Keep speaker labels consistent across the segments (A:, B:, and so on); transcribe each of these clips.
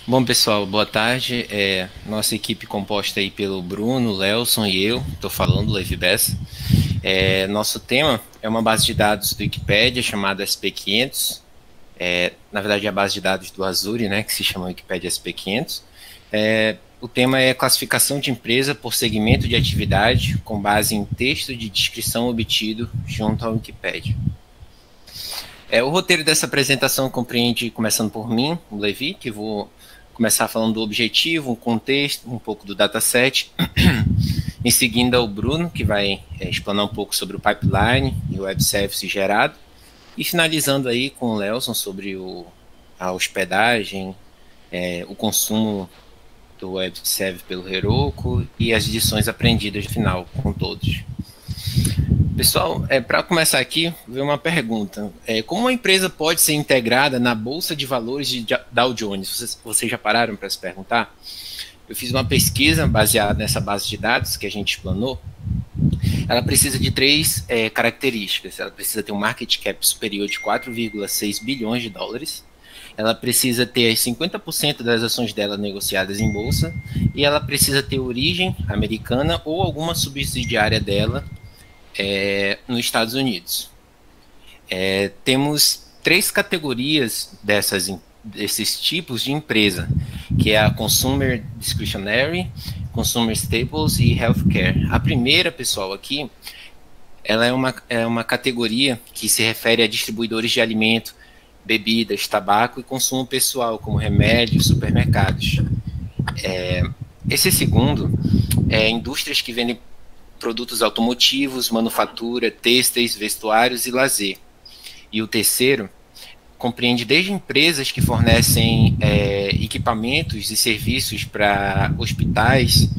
A: Bom, pessoal, boa tarde. Nossa equipe composta aí pelo Bruno, Lelson e eu, estou falando, Levi Bessa. Nosso tema é uma base de dados do Wikipedia chamada SP500. Na verdade, é a base de dados do Azure, né, que se chama Wikipedia SP500. O tema é classificação de empresa por segmento de atividade com base em texto de descrição obtido junto ao Wikipedia. O roteiro dessa apresentação compreende, começando por mim, o Levi, que vou começar falando do objetivo, um contexto, um pouco do dataset. Em seguida, o Bruno, que vai explanar um pouco sobre o pipeline e o web service gerado. E finalizando aí com o Lelson sobre a hospedagem, o consumo do web service pelo Heroku e as lições aprendidas no final com todos. Pessoal, para começar aqui, veio uma pergunta. Como uma empresa pode ser integrada na Bolsa de Valores de Dow Jones? Vocês já pararam para se perguntar? Eu fiz uma pesquisa baseada nessa base de dados que a gente explanou. Ela precisa de três características. Ela precisa ter um market cap superior de 4,6 bilhões de dólares. Ela precisa ter 50% das ações dela negociadas em bolsa. E ela precisa ter origem americana ou alguma subsidiária dela nos Estados Unidos. Temos três categorias desses tipos de empresa, que é a Consumer Discretionary, Consumer Staples e Healthcare. A primeira, pessoal, aqui, ela é uma categoria que se refere a distribuidores de alimento, bebidas, tabaco e consumo pessoal, como remédios, supermercados. Esse segundo é indústrias que vendem produtos automotivos, manufatura, têxteis, vestuários e lazer. E o terceiro compreende desde empresas que fornecem equipamentos e serviços para hospitais,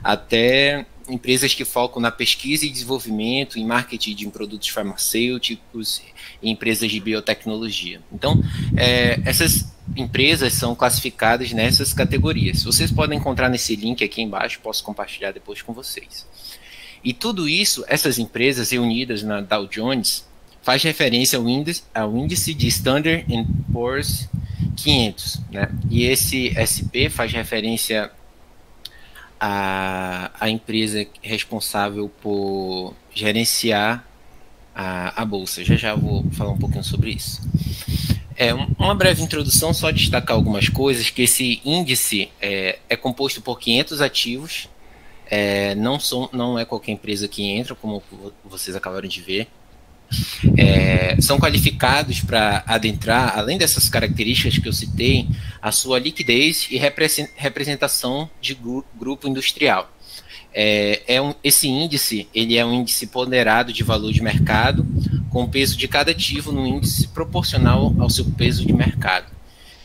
A: até empresas que focam na pesquisa e desenvolvimento, em marketing de produtos farmacêuticos e empresas de biotecnologia. Então, essas empresas são classificadas nessas categorias. Vocês podem encontrar nesse link aqui embaixo, posso compartilhar depois com vocês. E tudo isso, essas empresas reunidas na Dow Jones, faz referência ao índice de Standard & Poor's 500, né? E esse SP faz referência à empresa responsável por gerenciar a bolsa. Já vou falar um pouquinho sobre isso. Uma breve introdução, só destacar algumas coisas, que esse índice é composto por 500 ativos, não é qualquer empresa que entra, como vocês acabaram de ver. São qualificados para adentrar, além dessas características que eu citei, a sua liquidez e representação de grupo industrial. Esse índice ele é um índice ponderado de valor de mercado, com o peso de cada ativo no índice proporcional ao seu peso de mercado.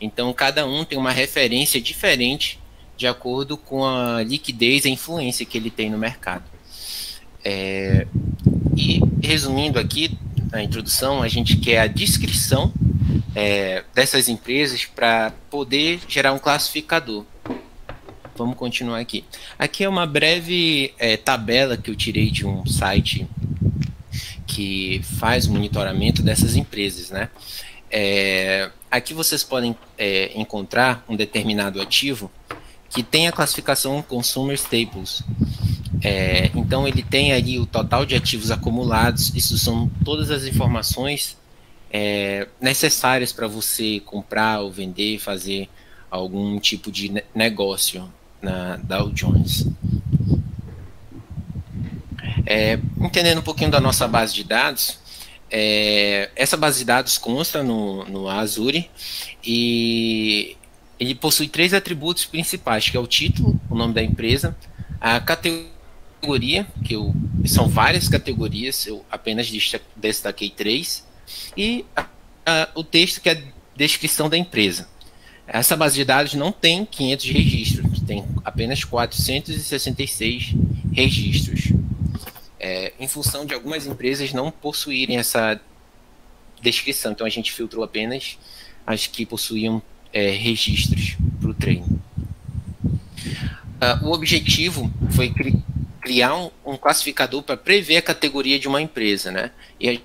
A: Então, cada um tem uma referência diferente de acordo com a liquidez e a influência que ele tem no mercado. E, resumindo aqui, na introdução, a gente quer a descrição dessas empresas para poder gerar um classificador. Vamos continuar aqui. Aqui é uma breve tabela que eu tirei de um site que faz o monitoramento dessas empresas, né? Aqui vocês podem encontrar um determinado ativo que tem a classificação Consumer Staples. Então ele tem ali o total de ativos acumulados. Isso são todas as informações necessárias para você comprar ou vender, fazer algum tipo de negócio na Dow Jones. Entendendo um pouquinho da nossa base de dados, essa base de dados consta no Azure e ele possui três atributos principais, que é o título, o nome da empresa, a categoria, são várias categorias, eu apenas destaquei três, e o texto, que é a descrição da empresa. Essa base de dados não tem 500 registros, tem apenas 466 registros. Em função de algumas empresas não possuírem essa descrição, então a gente filtrou apenas as que possuíam registros para o treino. O objetivo foi criar um classificador para prever a categoria de uma empresa, né? E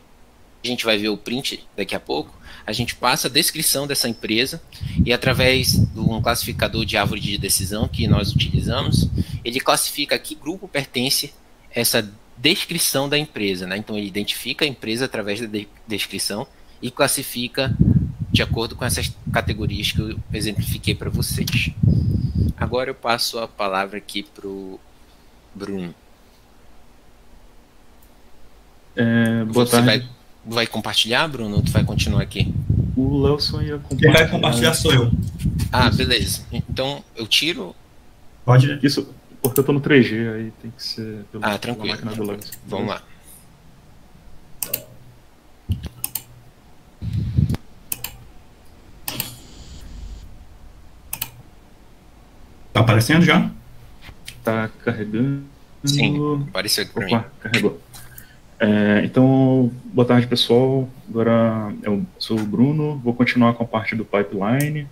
A: a gente vai ver o print daqui a pouco, a gente passa a descrição dessa empresa e através de um classificador de árvore de decisão que nós utilizamos, ele classifica a que grupo pertence essa descrição da empresa, né? Então ele identifica a empresa através da descrição e classifica de acordo com essas categorias que eu exemplifiquei para vocês. Agora eu passo a palavra aqui para o Bruno.
B: Boa tarde.
A: Vai compartilhar, Bruno, ou tu vai continuar aqui?
B: O Lelson ia compartilhar.
C: Quem vai compartilhar sou eu.
A: Ah, beleza. Então eu tiro?
C: Pode.
B: Isso, porque eu tô no 3G, aí tem que ser
A: pela tranquilo.
B: Máquina do Lelson.
A: Vamos lá.
C: Tá aparecendo já?
B: Tá carregando.
A: Sim, apareceu aqui para mim.
B: Carregou. Então, boa tarde, pessoal. Agora eu sou o Bruno, vou continuar com a parte do pipeline.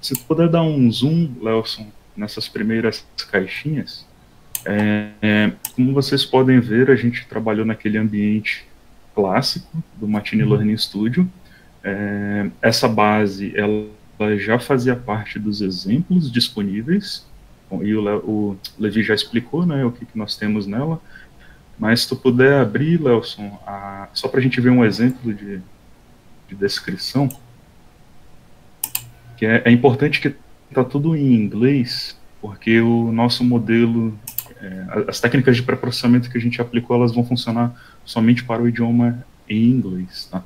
B: Se tu puder dar um zoom, Lelson, nessas primeiras caixinhas. Como vocês podem ver, a gente trabalhou naquele ambiente clássico do Machine Learning Studio. Essa base, ela já fazia parte dos exemplos disponíveis, e o Levi já explicou, né, o que nós temos nela. Mas se tu puder abrir, Lelson, só para a gente ver um exemplo de descrição, que é importante que está tudo em inglês, porque o nosso modelo, as técnicas de pré-processamento que a gente aplicou, elas vão funcionar somente para o idioma em inglês, tá?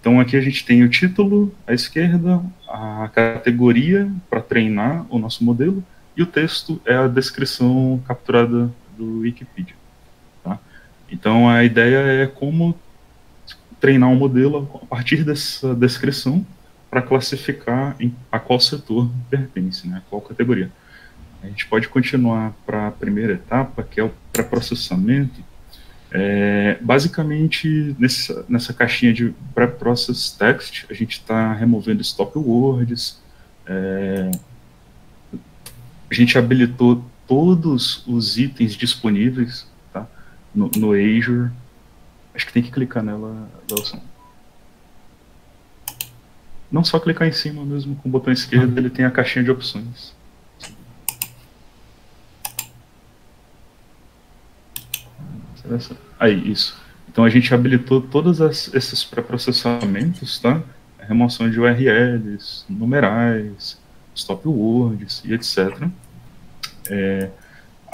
B: Então aqui a gente tem o título à esquerda, a categoria para treinar o nosso modelo, e o texto é a descrição capturada do Wikipedia. Então, a ideia é como treinar um modelo a partir dessa descrição para classificar a qual setor pertence, né, a qual categoria. A gente pode continuar para a primeira etapa, que é o pré-processamento. Basicamente, nessa caixinha de pré-process text, a gente está removendo stop words, a gente habilitou todos os itens disponíveis no Azure. Acho que tem que clicar nela, Lelson. Não só clicar em cima mesmo, com o botão esquerdo, ele tem a caixinha de opções. Aí, isso. Então a gente habilitou todos esses pré-processamentos, tá? A remoção de URLs, numerais, stop words e etc.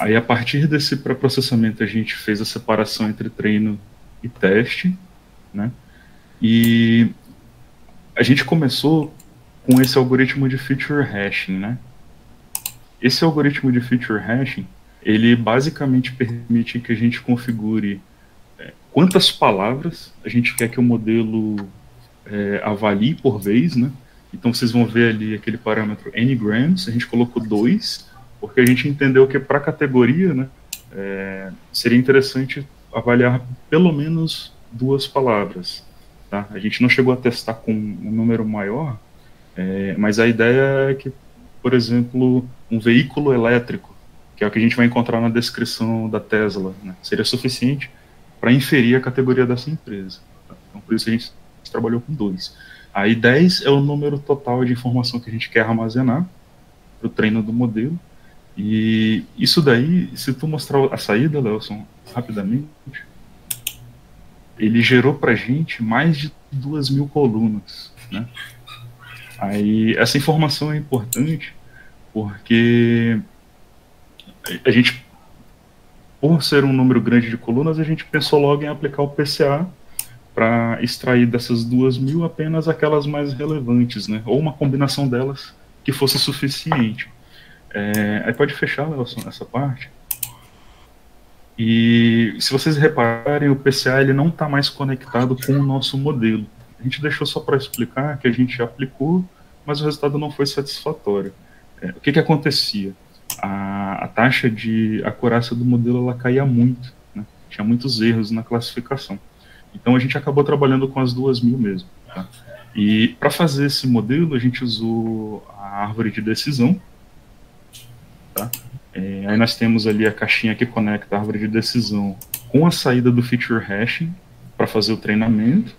B: Aí, a partir desse pré-processamento, a gente fez a separação entre treino e teste, né? E a gente começou com esse algoritmo de feature hashing, né? Esse algoritmo de feature hashing, ele basicamente permite que a gente configure quantas palavras a gente quer que o modelo avalie por vez, né? Então, vocês vão ver ali aquele parâmetro ngrams, a gente colocou 2, porque a gente entendeu que para a categoria, né, seria interessante avaliar pelo menos 2 palavras. Tá? A gente não chegou a testar com um número maior, mas a ideia é que, por exemplo, um veículo elétrico, que é o que a gente vai encontrar na descrição da Tesla, né, seria suficiente para inferir a categoria dessa empresa. Tá? Então, por isso a gente trabalhou com 2. Aí 10 é o número total de informação que a gente quer armazenar para o treino do modelo. E isso daí, se tu mostrar a saída, Lelson, rapidamente, ele gerou pra gente mais de 2.000 colunas, né? Aí, essa informação é importante porque a gente, por ser um número grande de colunas, a gente pensou logo em aplicar o PCA para extrair dessas 2.000 apenas aquelas mais relevantes, né? Ou uma combinação delas que fosse suficiente. Aí pode fechar, Nelson, essa parte. E se vocês repararem, o PCA ele não está mais conectado com o nosso modelo. A gente deixou só para explicar que a gente aplicou, mas o resultado não foi satisfatório. O que acontecia? A taxa de acurácia do modelo ela caía muito, né? Tinha muitos erros na classificação. Então a gente acabou trabalhando com as 2.000 mesmo. Tá? E para fazer esse modelo, a gente usou a árvore de decisão. Tá? Aí nós temos ali a caixinha que conecta a árvore de decisão com a saída do feature hashing para fazer o treinamento.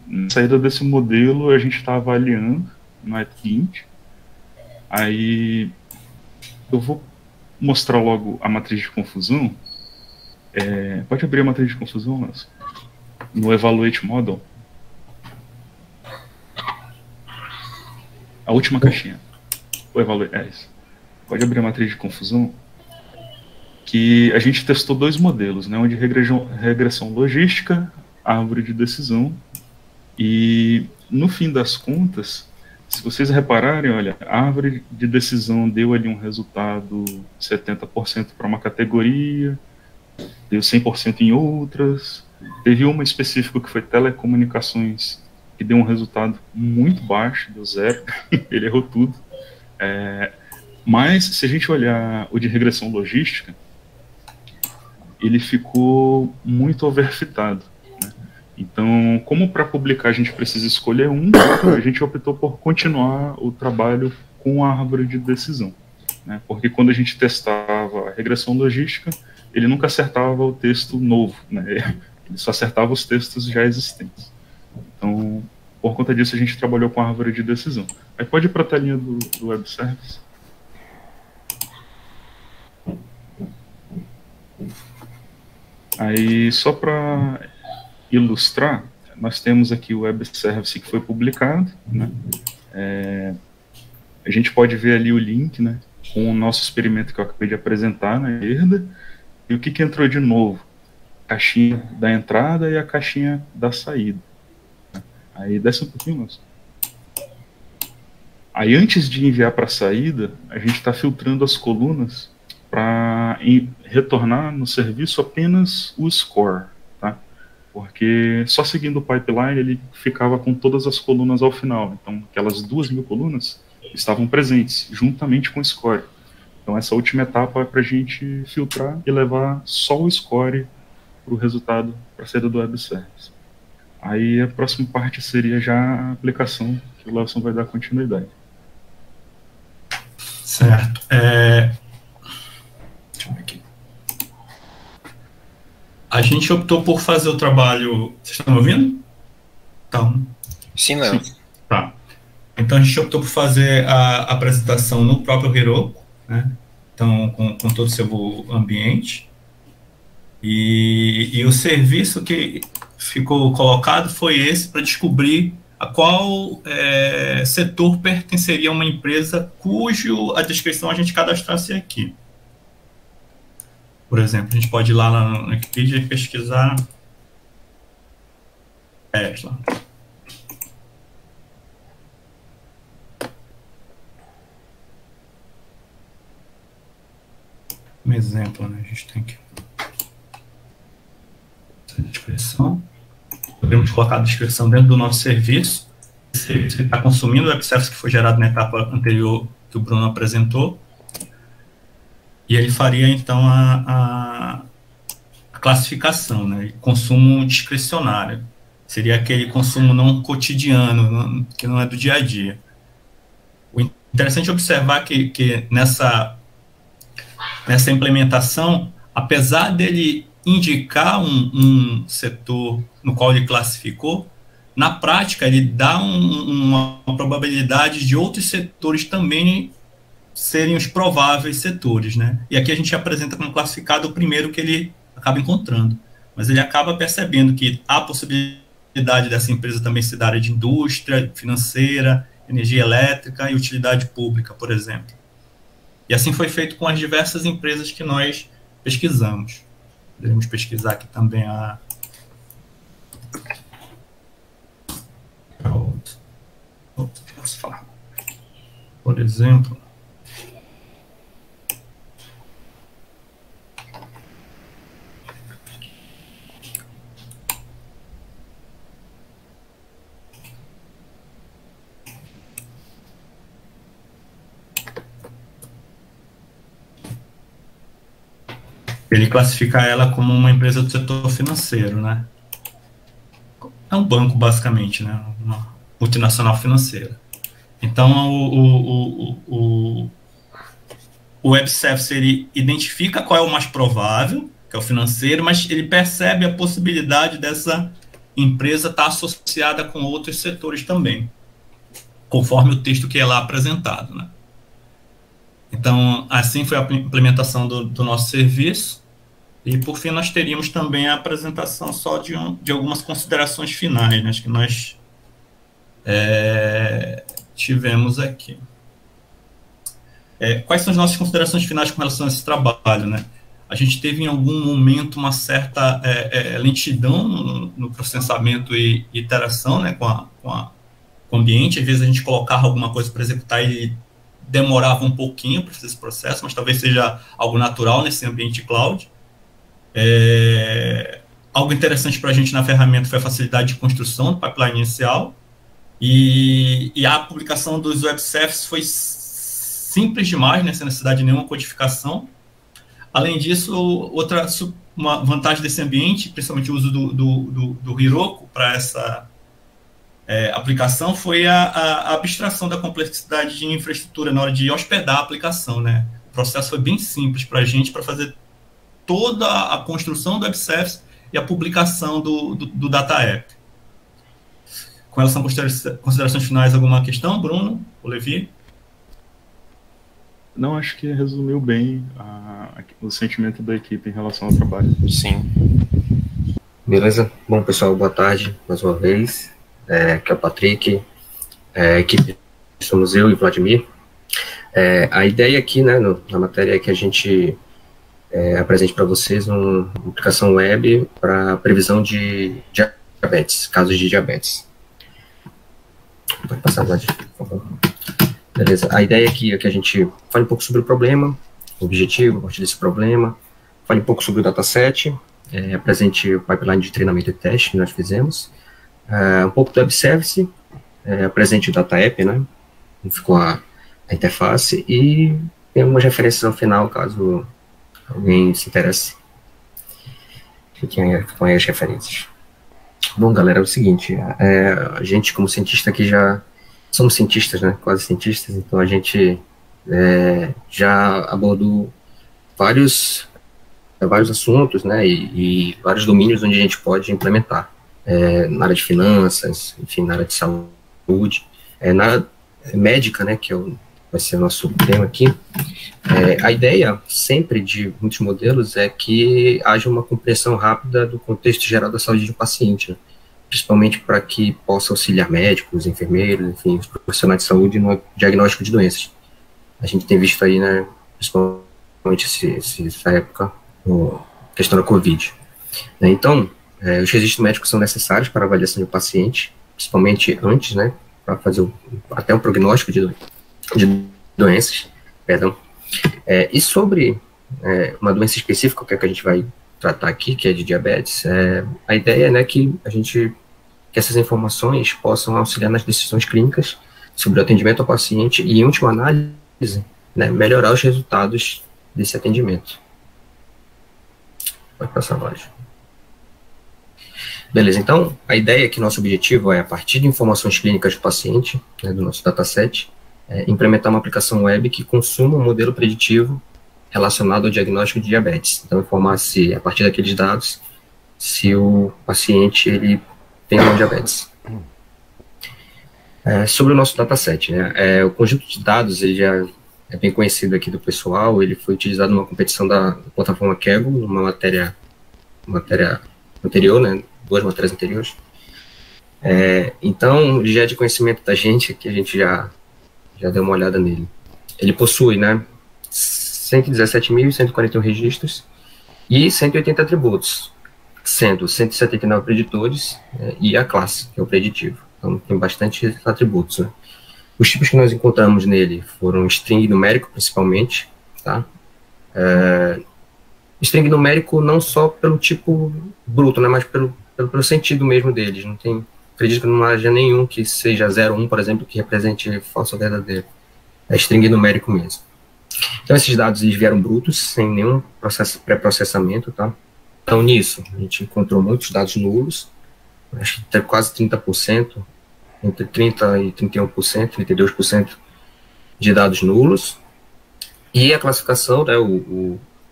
B: Na saída desse modelo, a gente está avaliando no ETH20. Aí eu vou mostrar logo a matriz de confusão. Pode abrir a matriz de confusão, Nelson? No Evaluate Model. A última caixinha. O Evaluate, isso. Pode abrir a matriz de confusão. Que a gente testou 2 modelos, né? Um de regressão logística, árvore de decisão. E no fim das contas, se vocês repararem, olha, a árvore de decisão deu ali um resultado 70% para uma categoria, deu 100% em outras. Teve uma específica que foi telecomunicações, que deu um resultado muito baixo, deu 0, ele errou tudo. Mas, se a gente olhar o de regressão logística, ele ficou muito overfitado. Né? Então, como para publicar a gente precisa escolher um, a gente optou por continuar o trabalho com a árvore de decisão. Né? Porque quando a gente testava a regressão logística, ele nunca acertava o texto novo, né? Ele só acertava os textos já existentes. Então, por conta disso, a gente trabalhou com a árvore de decisão. Aí pode ir para a telinha do Web Service. Aí, só para ilustrar, nós temos aqui o Web Service que foi publicado, né? A gente pode ver ali o link, né, com o nosso experimento que eu acabei de apresentar na esquerda, e o que entrou de novo? A caixinha da entrada e a caixinha da saída. Aí desce um pouquinho, Nelson. Aí antes de enviar para a saída, a gente está filtrando as colunas para retornar no serviço apenas o score, tá? Porque só seguindo o pipeline ele ficava com todas as colunas ao final. Então aquelas 2.000 colunas estavam presentes juntamente com o score. Então essa última etapa é para a gente filtrar e levar só o score para o resultado para a saída do Web Service. Aí a próxima parte seria já a aplicação, que o Lawson vai dar continuidade.
C: Certo. Deixa eu ver aqui. A gente optou por fazer o trabalho... Vocês estão me ouvindo? Então,
A: Sim, não.
C: tá. Então a gente optou por fazer a apresentação no próprio Heroku, né? Então, com todo o seu ambiente. E o serviço que ficou colocado foi esse para descobrir a qual setor pertenceria a uma empresa cujo a descrição a gente cadastrasse aqui. Por exemplo, a gente pode ir lá na Wikipedia e pesquisar Tesla. Um exemplo, né? A gente tem que descrição. Podemos colocar a descrição dentro do nosso serviço. Esse serviço está consumindo o web service que foi gerado na etapa anterior que o Bruno apresentou. E ele faria, então, a classificação, né? Consumo discricionário. Seria aquele consumo não cotidiano, que não é do dia a dia. O interessante é observar que nessa implementação, apesar dele indicar um setor no qual ele classificou, na prática ele dá uma probabilidade de outros setores também serem os prováveis setores, né? E aqui a gente apresenta como classificado o primeiro que ele acaba encontrando, mas ele acaba percebendo que há possibilidade dessa empresa também ser da área de indústria, financeira, energia elétrica e utilidade pública, por exemplo. E assim foi feito com as diversas empresas que nós pesquisamos. Poderíamos pesquisar aqui também a... Posso falar? Por exemplo... Ele classifica ela como uma empresa do setor financeiro, né? É um banco, basicamente, né? Uma multinacional financeira. Então, o Web Service, ele identifica qual é o mais provável, que é o financeiro, mas ele percebe a possibilidade dessa empresa está associada com outros setores também, conforme o texto que é lá apresentado, né? Então, assim foi a implementação do nosso serviço. E, por fim, nós teríamos também a apresentação só de algumas considerações finais, né, que nós tivemos aqui. Quais são as nossas considerações finais com relação a esse trabalho, né? A gente teve, em algum momento, uma certa lentidão no processamento e iteração, né, com o ambiente. Às vezes a gente colocava alguma coisa para executar e demorava um pouquinho para fazer esse processo, mas talvez seja algo natural nesse ambiente cloud. Algo interessante para a gente na ferramenta foi a facilidade de construção do pipeline inicial, e a publicação dos web services foi simples demais, né, sem necessidade de nenhuma codificação. Além disso, uma vantagem desse ambiente, principalmente o uso do Heroku para essa aplicação, foi a abstração da complexidade de infraestrutura na hora de hospedar a aplicação, né? O processo foi bem simples para a gente, para fazer toda a construção do web service e a publicação do data app. Com relação a considerações finais, alguma questão, Bruno, ou Levi?
B: Não, acho que resumiu bem o sentimento da equipe em relação ao trabalho.
A: Sim.
D: Beleza? Bom, pessoal, boa tarde mais uma vez. Aqui é o Patrick, a equipe somos eu e Vladimir. A ideia aqui, né, na matéria é que a gente apresente para vocês uma aplicação web para previsão de diabetes, casos de diabetes. Pode passar, Vladimir, por favor. Beleza, a ideia aqui é que a gente fale um pouco sobre o problema, o objetivo a partir desse problema, fale um pouco sobre o dataset, apresente o pipeline de treinamento e teste que nós fizemos, um pouco do web service, apresente o data app, né, como ficou a interface, e tem algumas referências ao final, caso alguém se interesse. Fiquem aí as referências. Bom, galera, é o seguinte, a gente como cientista aqui já somos cientistas, né, quase cientistas, então a gente já abordou vários assuntos, né, e vários domínios onde a gente pode implementar, na área de finanças, enfim, na área de saúde, na área médica, né, que vai ser o nosso tema aqui. A ideia sempre de muitos modelos é que haja uma compreensão rápida do contexto geral da saúde do paciente, né, principalmente para que possa auxiliar médicos, enfermeiros, enfim, os profissionais de saúde no diagnóstico de doenças. A gente tem visto aí, né, principalmente essa época, a questão da Covid. Então, os registros médicos são necessários para a avaliação do paciente, principalmente antes, né, para fazer até um prognóstico de doenças, perdão. E sobre uma doença específica, que é que a gente vai tratar aqui, que é de diabetes, a ideia é, né, que essas informações possam auxiliar nas decisões clínicas sobre o atendimento ao paciente e, em última análise, né, melhorar os resultados desse atendimento. Pode passar abaixo. Beleza, então, a ideia é que nosso objetivo é, a partir de informações clínicas do paciente, né, do nosso dataset, implementar uma aplicação web que consuma um modelo preditivo relacionado ao diagnóstico de diabetes. Então, informar se, a partir daqueles dados, se o paciente ele tem ou não diabetes. Sobre o nosso dataset, né, o conjunto de dados ele já é bem conhecido aqui do pessoal, ele foi utilizado numa competição da plataforma Kaggle, numa matéria anterior, né, 2 matérias anteriores. Então, já é de conhecimento da gente, que a gente já deu uma olhada nele. Ele possui, né, 117.141 registros e 180 atributos, sendo 179 preditores e a classe, que é o preditivo. Então, tem bastante atributos, né. Os tipos que nós encontramos nele foram string numérico, principalmente, tá? String numérico não só pelo tipo bruto, né, mas pelo sentido mesmo deles. Acredito que não haja nenhum que seja 0, 1, por exemplo, que represente falso ou verdadeiro. É string numérico mesmo. Então, esses dados eles vieram brutos, sem nenhum pré-processamento, tá? Então, nisso, a gente encontrou muitos dados nulos, acho que quase 30%, entre 30% e 31%, 32% de dados nulos. E a classificação, né,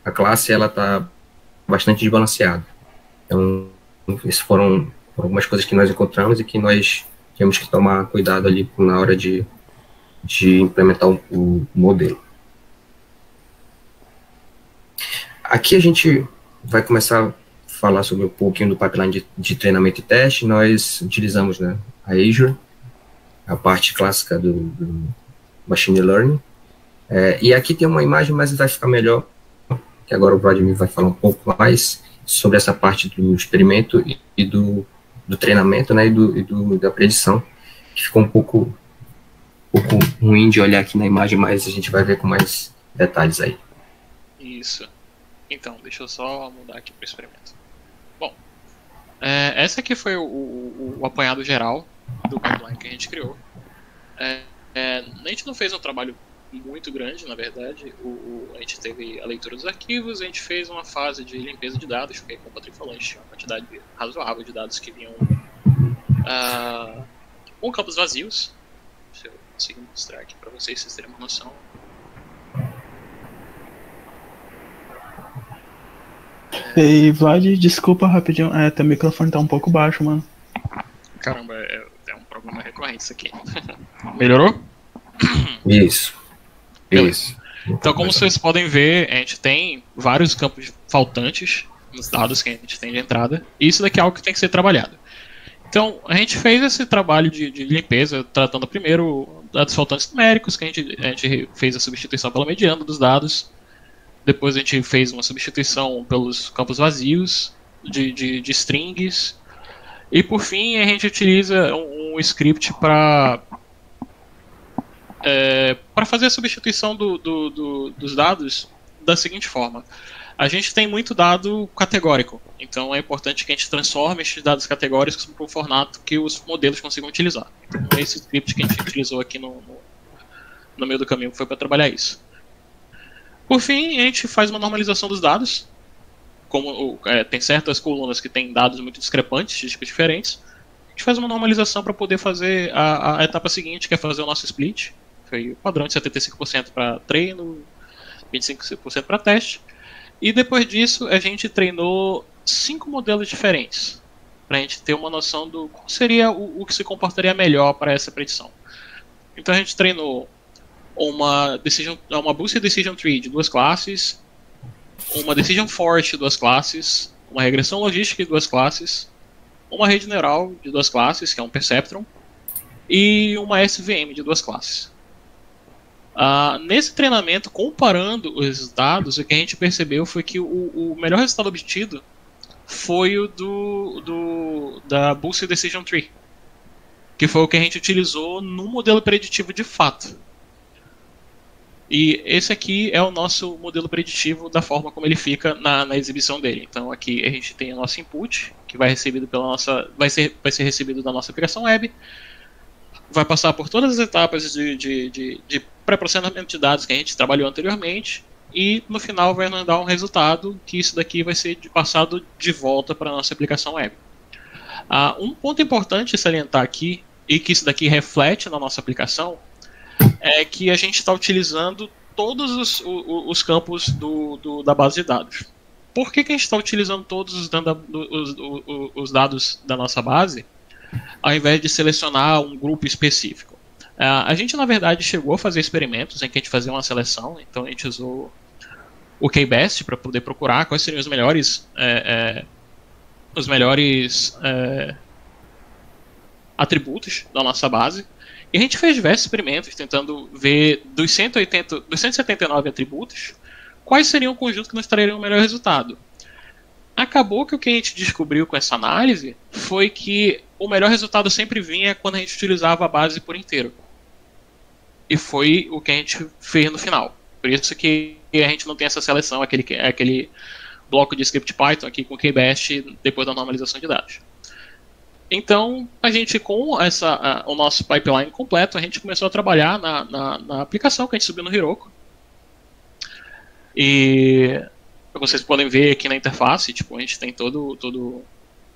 D: a classe, ela está bastante desbalanceada. Então, esses foram algumas coisas que nós encontramos e que nós temos que tomar cuidado ali na hora de implementar o modelo. Aqui a gente vai começar a falar sobre um pouquinho do pipeline de treinamento e teste. Nós utilizamos, né, a Azure, a parte clássica do Machine Learning. E aqui tem uma imagem, mas vai ficar melhor, que agora o Vladimir vai falar um pouco mais sobre essa parte do experimento e do treinamento, né, e da predição, que ficou um pouco ruim de olhar aqui na imagem, mas a gente vai ver com mais detalhes aí.
E: Isso. Então, deixa eu só mudar aqui para o experimento. Bom, essa aqui foi o apanhado geral do pipeline que a gente criou. A gente não fez um trabalho muito grande, na verdade. A gente teve a leitura dos arquivos, a gente fez uma fase de limpeza de dados, porque como o Patrick falou, a gente tinha uma quantidade razoável de dados que vinham com campos vazios. Se eu conseguir mostrar aqui para vocês terem uma noção.
F: Ei, Vlad, desculpa rapidinho, teu microfone tá um pouco baixo, mano.
E: Caramba, é um problema recorrente isso aqui. Melhorou?
D: Isso.
E: Beleza. Então, como vocês podem ver, a gente tem vários campos faltantes nos dados que a gente tem de entrada, e isso daqui é algo que tem que ser trabalhado. Então, a gente fez esse trabalho de limpeza, tratando primeiro dados faltantes numéricos, que a gente fez a substituição pela mediana dos dados. Depois a gente fez uma substituição pelos campos vazios de strings. E por fim a gente utiliza um script para fazer a substituição dos dados da seguinte forma. A gente tem muito dado categórico, então é importante que a gente transforme esses dados categóricos para um formato que os modelos consigam utilizar. Então esse script que a gente utilizou aqui no meio do caminho foi para trabalhar isso. Por fim, a gente faz uma normalização dos dados. Como tem certas colunas que têm dados muito discrepantes, de tipos diferentes, a gente faz uma normalização para poder fazer a etapa seguinte, que é fazer o nosso split. Foi o padrão de 75% para treino, 25% para teste. E depois disso, a gente treinou 5 modelos diferentes, para a gente ter uma noção do qual seria o que se comportaria melhor para essa predição. Então a gente treinou uma Boosted Decision Tree de 2 classes, uma Decision Forest de 2 classes, uma regressão logística de 2 classes, uma rede neural de 2 classes, que é um Perceptron, e uma SVM de 2 classes. Nesse treinamento, comparando os dados, o que a gente percebeu foi que o melhor resultado obtido foi o da Boosted Decision Tree, que foi o que a gente utilizou no modelo preditivo de fato. E esse aqui é o nosso modelo preditivo da forma como ele fica na exibição dele. Então aqui a gente tem o nosso input, que vai ser recebido da nossa aplicação web, vai passar por todas as etapas de pré-processamento de dados que a gente trabalhou anteriormente, e no final vai nos dar um resultado que isso daqui vai ser passado de volta para a nossa aplicação web. Um ponto importante salientar aqui, e que isso daqui reflete na nossa aplicação, é que a gente está utilizando todos os campos da base de dados. Por que a gente está utilizando todos os dados da nossa base, ao invés de selecionar um grupo específico? A gente, na verdade, chegou a fazer experimentos em que a gente fazia uma seleção, então a gente usou o K-Best para poder procurar quais seriam os melhores atributos da nossa base. E a gente fez diversos experimentos tentando ver dos 179 atributos, quais seriam o conjunto que nos trariam o melhor resultado. Acabou que o que a gente descobriu com essa análise foi que o melhor resultado sempre vinha quando a gente utilizava a base por inteiro. E foi o que a gente fez no final. Por isso que a gente não tem essa seleção, aquele bloco de script Python aqui com o KBest depois da normalização de dados. Então, a gente, com o nosso pipeline completo, a gente começou a trabalhar na aplicação que a gente subiu no Heroku. E vocês podem ver aqui na interface, tipo, a gente tem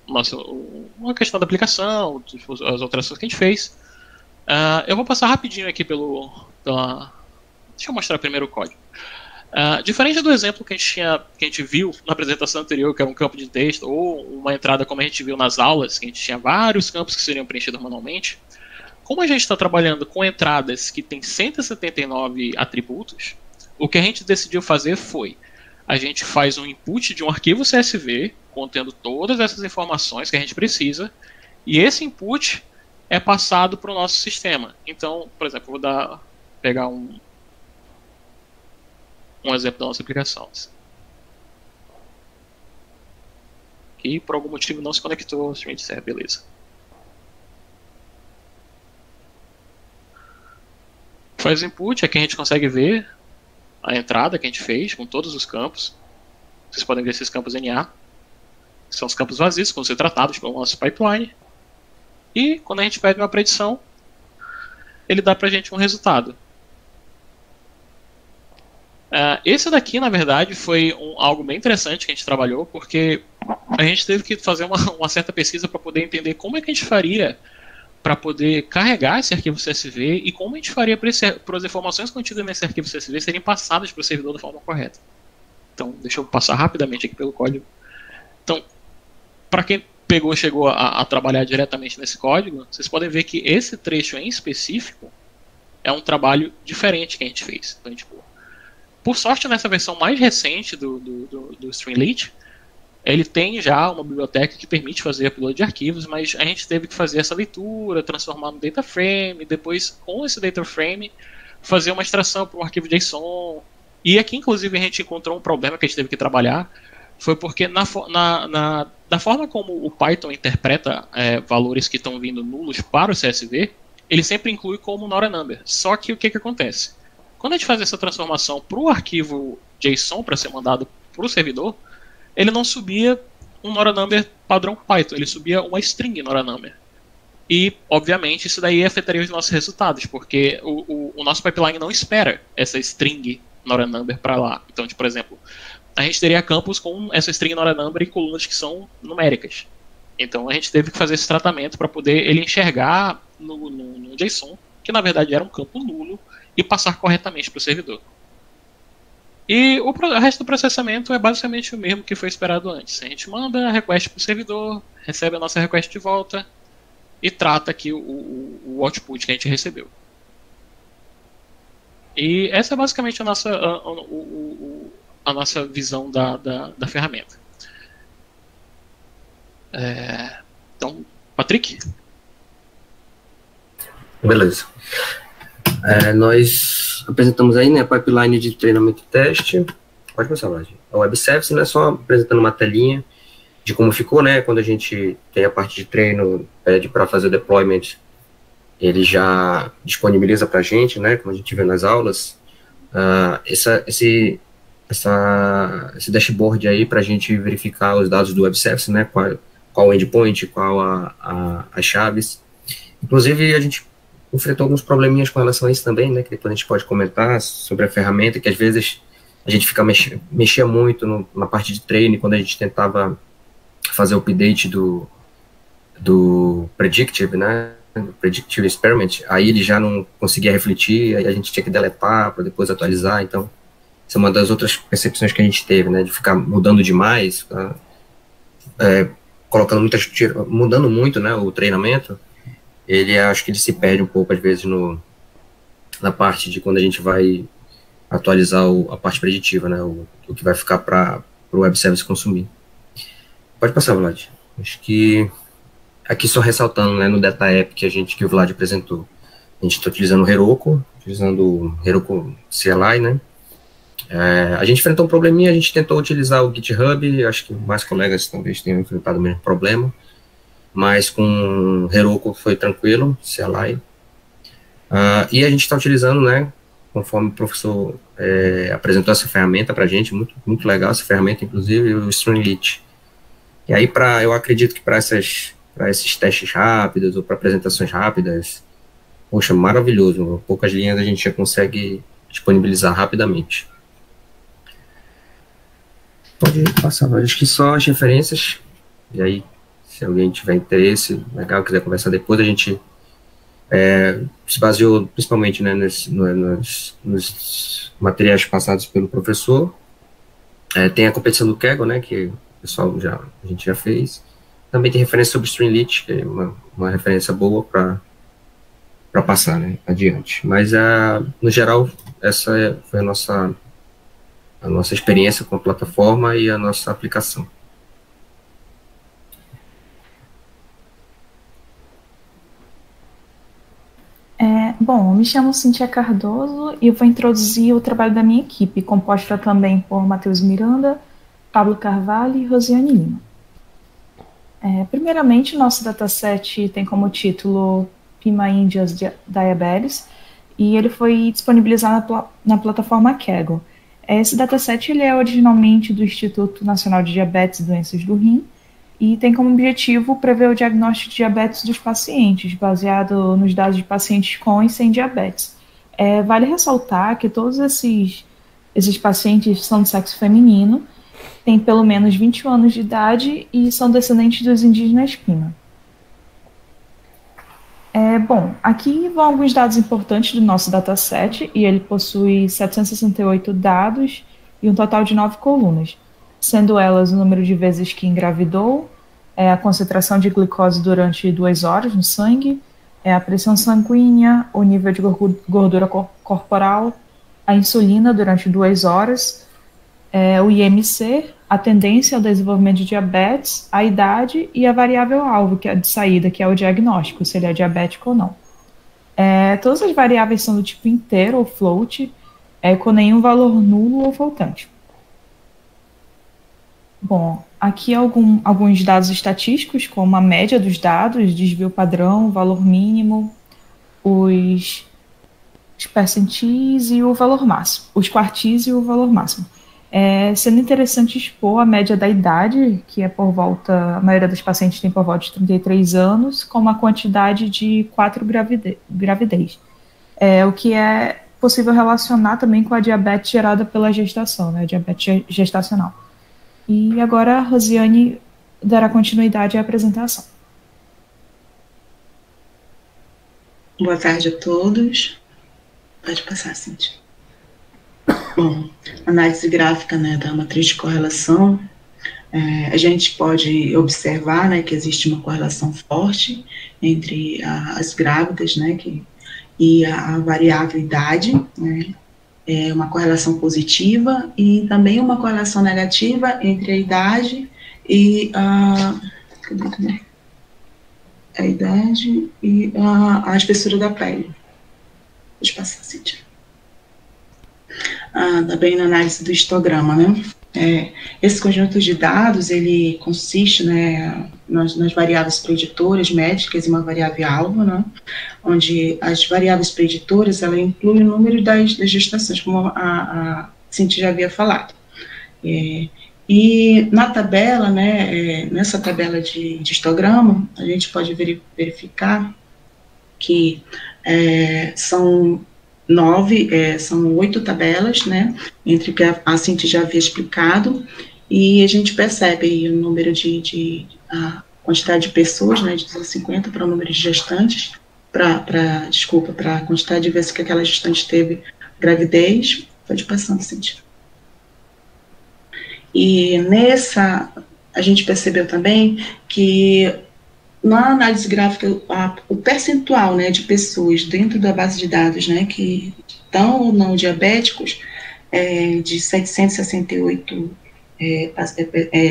E: uma questão da aplicação, as alterações que a gente fez. Eu vou passar rapidinho aqui deixa eu mostrar primeiro o código. Diferente do exemplo que a gente viu na apresentação anterior, que era um campo de texto, ou uma entrada como a gente viu nas aulas, que a gente tinha vários campos que seriam preenchidos manualmente, como a gente está trabalhando com entradas que tem 179 atributos, o que a gente decidiu fazer foi, a gente faz um input de um arquivo CSV, contendo todas essas informações que a gente precisa, e esse input é passado para o nosso sistema. Então, por exemplo, eu vou pegar um exemplo da nossa aplicação. Que por algum motivo não se conectou, beleza. Faz o input, aqui a gente consegue ver a entrada que a gente fez com todos os campos. Vocês podem ver esses campos NA. São os campos vazios, que vão ser tratados pelo nosso pipeline. E quando a gente pede uma predição, ele dá pra gente um resultado. Esse daqui, na verdade, foi algo bem interessante que a gente trabalhou, porque a gente teve que fazer uma certa pesquisa para poder entender como é que a gente faria para poder carregar esse arquivo CSV e como a gente faria para as informações contidas nesse arquivo CSV serem passadas para o servidor da forma correta. Então, deixa eu passar rapidamente aqui pelo código. Então, para quem chegou a trabalhar diretamente nesse código, vocês podem ver que esse trecho em específico é um trabalho diferente que a gente fez. Então, por sorte, nessa versão mais recente do Streamlit, ele tem já uma biblioteca que permite fazer upload de arquivos, mas a gente teve que fazer essa leitura, transformar no data frame, depois, com esse data frame, fazer uma extração para um arquivo JSON. E aqui, inclusive, a gente encontrou um problema que a gente teve que trabalhar, foi porque da forma como o Python interpreta valores que estão vindo nulos para o CSV, ele sempre inclui como Nora Number. Só que o que acontece? Quando a gente faz essa transformação para o arquivo JSON para ser mandado para o servidor, ele não subia um Nora Number padrão Python, ele subia uma string Nora Number. E, obviamente, isso daí afetaria os nossos resultados, porque o nosso pipeline não espera essa string Nora Number para lá. Então, por exemplo, a gente teria campos com essa string Nora Number e colunas que são numéricas. Então, a gente teve que fazer esse tratamento para poder ele enxergar no JSON, que na verdade era um campo nulo, e passar corretamente para o servidor. E o resto do processamento é basicamente o mesmo que foi esperado antes. A gente manda a request para o servidor, recebe a nossa request de volta e trata aqui o output que a gente recebeu. E essa é basicamente a nossa visão da ferramenta. Então, Patrick?
D: Beleza. Nós apresentamos aí, né, a pipeline de treinamento e teste. Pode começar, Vlad. A Web Service, né, só apresentando uma telinha de como ficou, né, quando a gente tem a parte de treino, pede para fazer o deployment, ele já disponibiliza para a gente, né, como a gente vê nas aulas, esse dashboard aí para a gente verificar os dados do Web Service, né, qual o endpoint, qual as chaves. Inclusive, a gente enfrentou alguns probleminhas com relação a isso também, né, que depois a gente pode comentar sobre a ferramenta, que às vezes a gente mexia muito na parte de treino, quando a gente tentava fazer o update do predictive, né, do predictive experiment, aí ele já não conseguia refletir, aí a gente tinha que deletar para depois atualizar. Então, essa é uma das outras percepções que a gente teve, né, de ficar mudando demais, mudando muito, né, o treinamento. Acho que ele se perde um pouco, às vezes, na parte de quando a gente vai atualizar a parte preditiva, né, o que vai ficar para o Web Service consumir. Pode passar, Vlad. Acho que, aqui só ressaltando, né, no Data App que o Vlad apresentou, a gente está utilizando o Heroku CLI, né. A gente enfrentou um probleminha, a gente tentou utilizar o GitHub, acho que mais colegas talvez tenham enfrentado o mesmo problema, mas com Heroku foi tranquilo, CLI. E a gente está utilizando, né, conforme o professor apresentou essa ferramenta para a gente, muito, muito legal essa ferramenta, inclusive o Streamlit. E aí, eu acredito que para esses testes rápidos ou para apresentações rápidas, poxa, maravilhoso, poucas linhas a gente já consegue disponibilizar rapidamente. Pode passar, acho que só as referências, e aí, se alguém tiver interesse, legal, quiser conversar depois, a gente se baseou principalmente, né, nos materiais passados pelo professor. Tem a competição do Kaggle, né, que o pessoal a gente já fez. Também tem referência sobre Streamlit, que é uma referência boa para passar, né, adiante. Mas, no geral, essa foi a nossa experiência com a plataforma e a nossa aplicação.
G: Bom, eu me chamo Cíntia Cardoso e eu vou introduzir o trabalho da minha equipe, composta também por Matheus Miranda, Pablo Carvalho e Rosiane Lima. Primeiramente, nosso dataset tem como título Pima Indias Diabetes e ele foi disponibilizado na plataforma Kaggle. Esse dataset ele é originalmente do Instituto Nacional de Diabetes e Doenças do Rim e tem como objetivo prever o diagnóstico de diabetes dos pacientes, baseado nos dados de pacientes com e sem diabetes. Vale ressaltar que todos esses pacientes são de sexo feminino, têm pelo menos 21 anos de idade e são descendentes dos indígenas Pima. Bom, aqui vão alguns dados importantes do nosso dataset, e ele possui 768 dados e um total de 9 colunas, sendo elas o número de vezes que engravidou, a concentração de glicose durante 2 horas no sangue, a pressão sanguínea, o nível de gordura corporal, a insulina durante 2 horas, o IMC, a tendência ao desenvolvimento de diabetes, a idade e a variável-alvo, que é de saída, que é o diagnóstico, se ele é diabético ou não. Todas as variáveis são do tipo inteiro ou float, com nenhum valor nulo ou faltante. Bom, aqui alguns dados estatísticos, como a média dos dados, desvio padrão, valor mínimo, os percentis e o valor máximo, os quartis e o valor máximo. Sendo interessante expor a média da idade, que é por volta, a maioria dos pacientes tem por volta de 33 anos, como a quantidade de 4 gravidez. O que é possível relacionar também com a diabetes gerada pela gestação, né, a diabetes gestacional. E agora a Rosiane dará continuidade à apresentação.
H: Boa tarde a todos. Pode passar, Cíntia. Bom, análise gráfica, né, da matriz de correlação, a gente pode observar, né, que existe uma correlação forte entre as grávidas, né, e a variável idade, né, uma correlação positiva e também uma correlação negativa entre a idade e a idade e a espessura da pele. Pode passar, Cíntia. Também na análise do histograma, né? Esse conjunto de dados, ele consiste, né, nas variáveis preditoras médicas e uma variável-alvo, né, onde as variáveis preditoras, ela inclui o número das gestações, como a Cíntia já havia falado. E na tabela, né, nessa tabela de histograma, a gente pode verificar que são 8 tabelas, né, entre que a Cíntia já havia explicado, e a gente percebe aí o número a quantidade de pessoas, né, de 250 para o número de gestantes, para a quantidade de vezes que aquela gestante teve gravidez. Pode passando, Cíntia. E a gente percebeu também que na análise gráfica, o percentual, né, de pessoas dentro da base de dados, né, que estão ou não diabéticos, de 768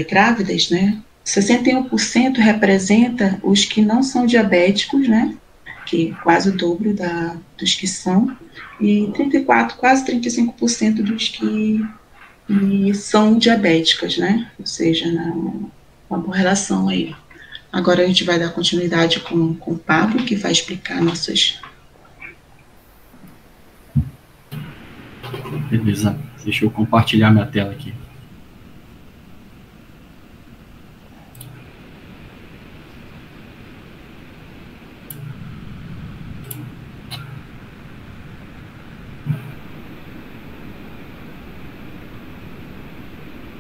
H: grávidas, né, 61% representa os que não são diabéticos, né, que é quase o dobro dos que são, e 34, quase 35% dos que são diabéticas, né, ou seja, uma boa relação aí. Agora a gente vai dar continuidade com o Pablo, que vai explicar nossas...
I: Beleza, deixa eu compartilhar minha tela aqui.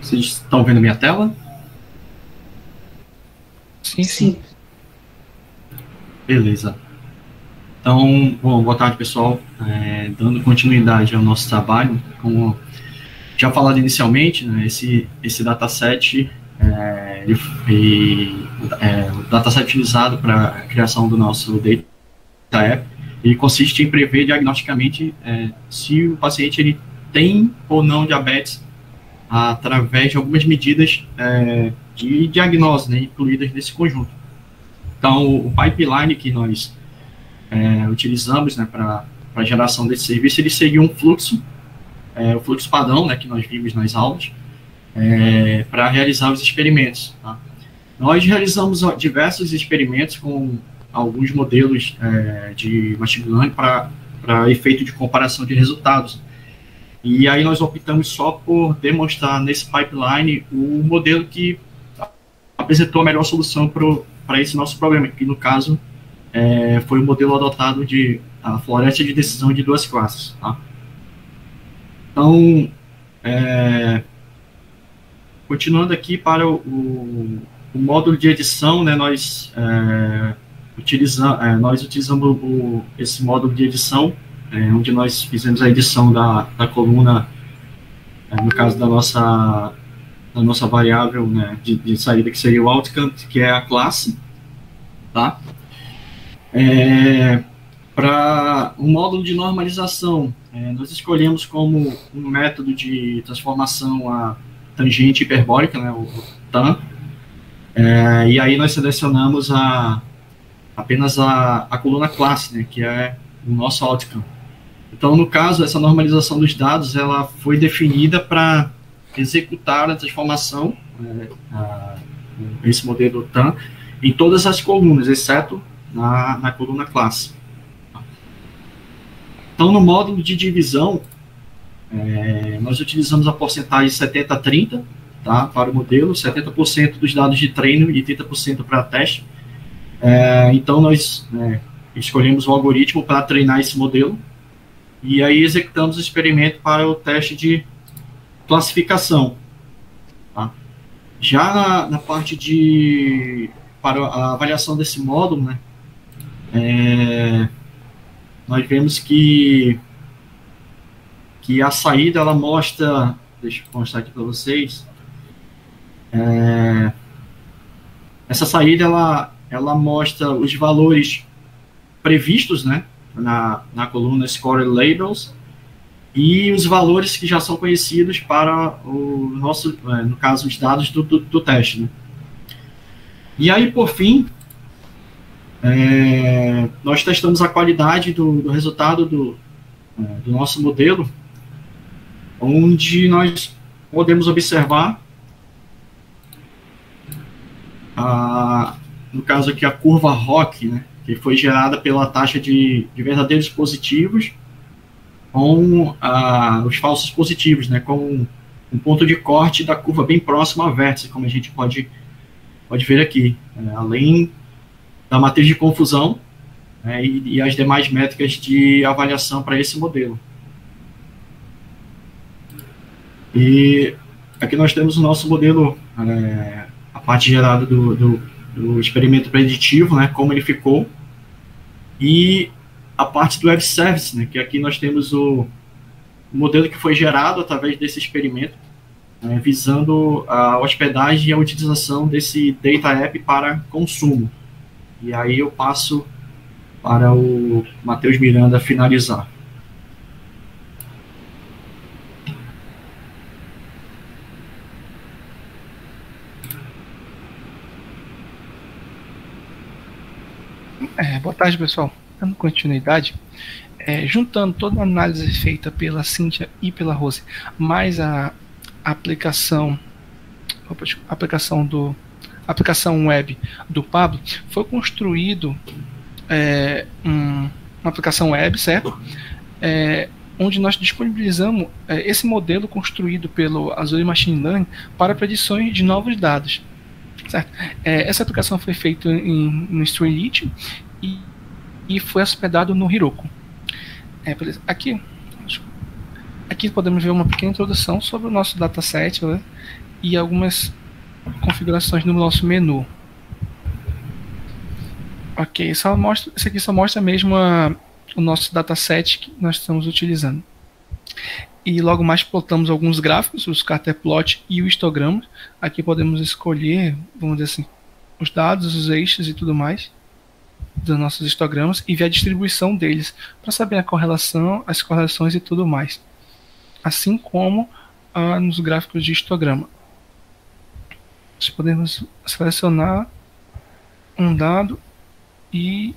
I: Vocês estão vendo minha tela?
E: Sim.
I: Beleza. Então, bom, boa tarde, pessoal. Dando continuidade ao nosso trabalho, como já falado inicialmente, né, esse dataset o dataset utilizado para a criação do nosso Data App, ele consiste em prever diagnosticamente se o paciente ele tem ou não diabetes através de algumas medidas de diagnose, né, incluídas nesse conjunto. Então, o pipeline que nós utilizamos, né, para a geração desse serviço, ele seria um fluxo, o fluxo padrão, né, que nós vimos nas aulas, para realizar os experimentos. Tá? Nós realizamos diversos experimentos com alguns modelos de machine learning para efeito de comparação de resultados. E aí nós optamos só por demonstrar nesse pipeline o modelo que apresentou a melhor solução para esse nosso problema, que no caso foi o modelo adotado de a floresta de decisão de duas classes. Tá? Então, continuando aqui para o módulo de edição, né, nós utilizamos esse módulo de edição, onde nós fizemos a edição da coluna, no caso da nossa variável, né, de saída, que seria o outcome, que é a classe. Tá? Para o módulo de normalização, nós escolhemos como um método de transformação a tangente hiperbólica, né, o TAN, e aí nós selecionamos apenas a coluna classe, né, que é o nosso outcome. Então, no caso, essa normalização dos dados, ela foi definida para executar a transformação, esse modelo TAN, em todas as colunas, exceto na coluna classe. Então, no módulo de divisão, nós utilizamos a porcentagem 70-30, tá, para o modelo, 70% dos dados de treino e 30% para teste. Então, nós escolhemos o algoritmo para treinar esse modelo, e aí executamos o experimento para o teste de classificação. Tá? Já na parte para a avaliação desse módulo, né, nós vemos que a saída, ela mostra, deixa eu mostrar aqui para vocês, essa saída, ela mostra os valores previstos, né, na coluna Score Labels, e os valores que já são conhecidos para o nosso, no caso, os dados do teste. Né. E aí, por fim, nós testamos a qualidade do resultado do nosso modelo, onde nós podemos observar, no caso aqui, a curva ROC, né, que foi gerada pela taxa de verdadeiros positivos com os falsos positivos, né, com um ponto de corte da curva bem próximo ao vértice, como a gente pode ver aqui, além da matriz de confusão, e as demais métricas de avaliação para esse modelo. E aqui nós temos o nosso modelo, a parte gerada do experimento preditivo, né, como ele ficou, e a parte do web service, né, que aqui nós temos o modelo que foi gerado através desse experimento, visando a hospedagem e a utilização desse Data App para consumo. E aí eu passo para o Matheus Miranda finalizar.
F: Boa tarde, pessoal. Dando continuidade, juntando toda a análise feita pela Cíntia e pela Rose, mais a aplicação web do Pablo, foi construído uma aplicação web, certo? Onde nós disponibilizamos esse modelo construído pelo Azure Machine Learning para predições de novos dados, certo? Essa aplicação foi feita no Streamlit e foi hospedado no Heroku. Aqui podemos ver uma pequena introdução sobre o nosso dataset, né, e algumas configurações no nosso menu. Ok, isso aqui só mostra mesmo o nosso dataset que nós estamos utilizando. E logo mais plotamos alguns gráficos, o scatterplot e o histograma. Aqui podemos escolher, vamos dizer assim, os dados, os eixos e tudo mais dos nossos histogramas e ver a distribuição deles para saber a correlação, as correlações e tudo mais. Assim como nos gráficos de histograma. Nós podemos selecionar um dado e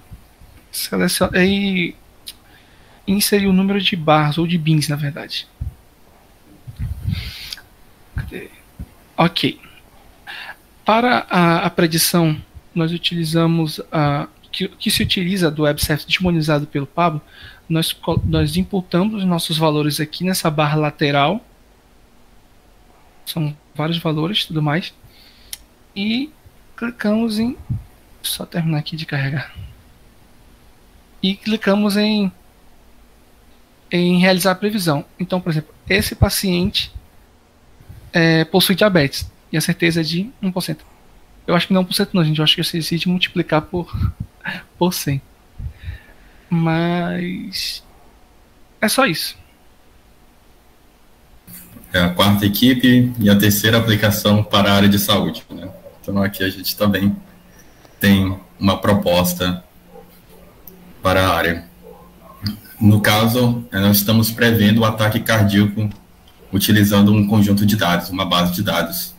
F: inserir o número de barras ou de bins, na verdade. Ok. Para a predição, nós utilizamos que se utiliza do WebService disponibilizado pelo Pablo. Nós imputamos os nossos valores aqui nessa barra lateral. São vários valores, tudo mais. E clicamos em... Só terminar aqui de carregar. E clicamos em realizar a previsão. Então, por exemplo, esse paciente possui diabetes. E a certeza é de 1%. Eu acho que não 1% não, gente. Eu acho que você decide multiplicar por 100. Mas... é só isso.
J: É a quarta equipe e a terceira aplicação para a área de saúde, né? Então aqui a gente também tem uma proposta para a área. No caso, nós estamos prevendo o ataque cardíaco utilizando um conjunto de dados, uma base de dados.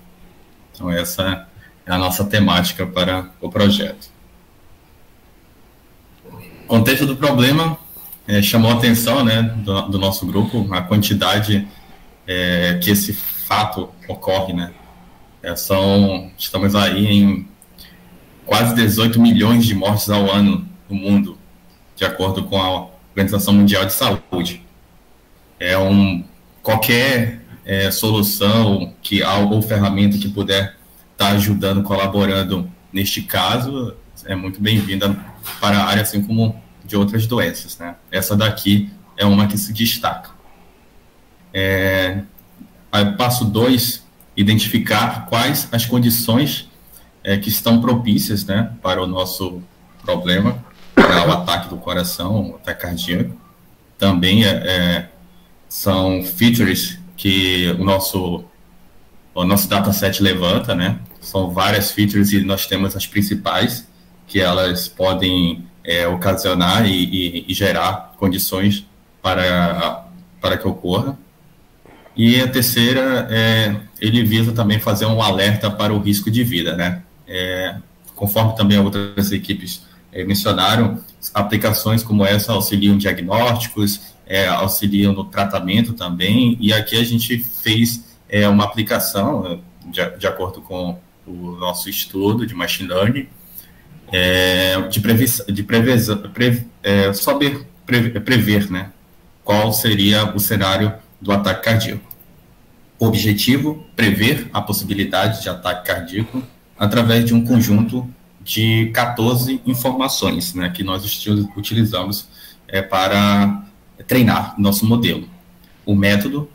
J: Então essa é a nossa temática para o projeto. O contexto do problema chamou a atenção, né, do nosso grupo, a quantidade que esse fato ocorre, né? Estamos aí em quase 18 milhões de mortes ao ano no mundo, de acordo com a Organização Mundial de Saúde. Qualquer solução ou ferramenta que puder estar ajudando, colaborando neste caso, é muito bem-vinda para a área, assim como de outras doenças, né? Essa daqui é uma que se destaca. Passo 2, identificar quais as condições que estão propícias, né, para o nosso problema, para o ataque do coração, o ataque cardíaco. Também são features que o nosso dataset levanta, né? São várias features e nós temos as principais, que elas podem ocasionar e gerar condições para que ocorra. E a terceira, ele visa também fazer um alerta para o risco de vida, né? Conforme também outras equipes mencionaram, aplicações como essa auxiliam diagnósticos, auxiliam no tratamento também, e aqui a gente fez uma aplicação, de acordo com o nosso estudo de Machine Learning, prever, né, qual seria o cenário do ataque cardíaco. O objetivo, prever a possibilidade de ataque cardíaco através de um conjunto de 14 informações, né, que nós utilizamos para treinar nosso modelo. O método,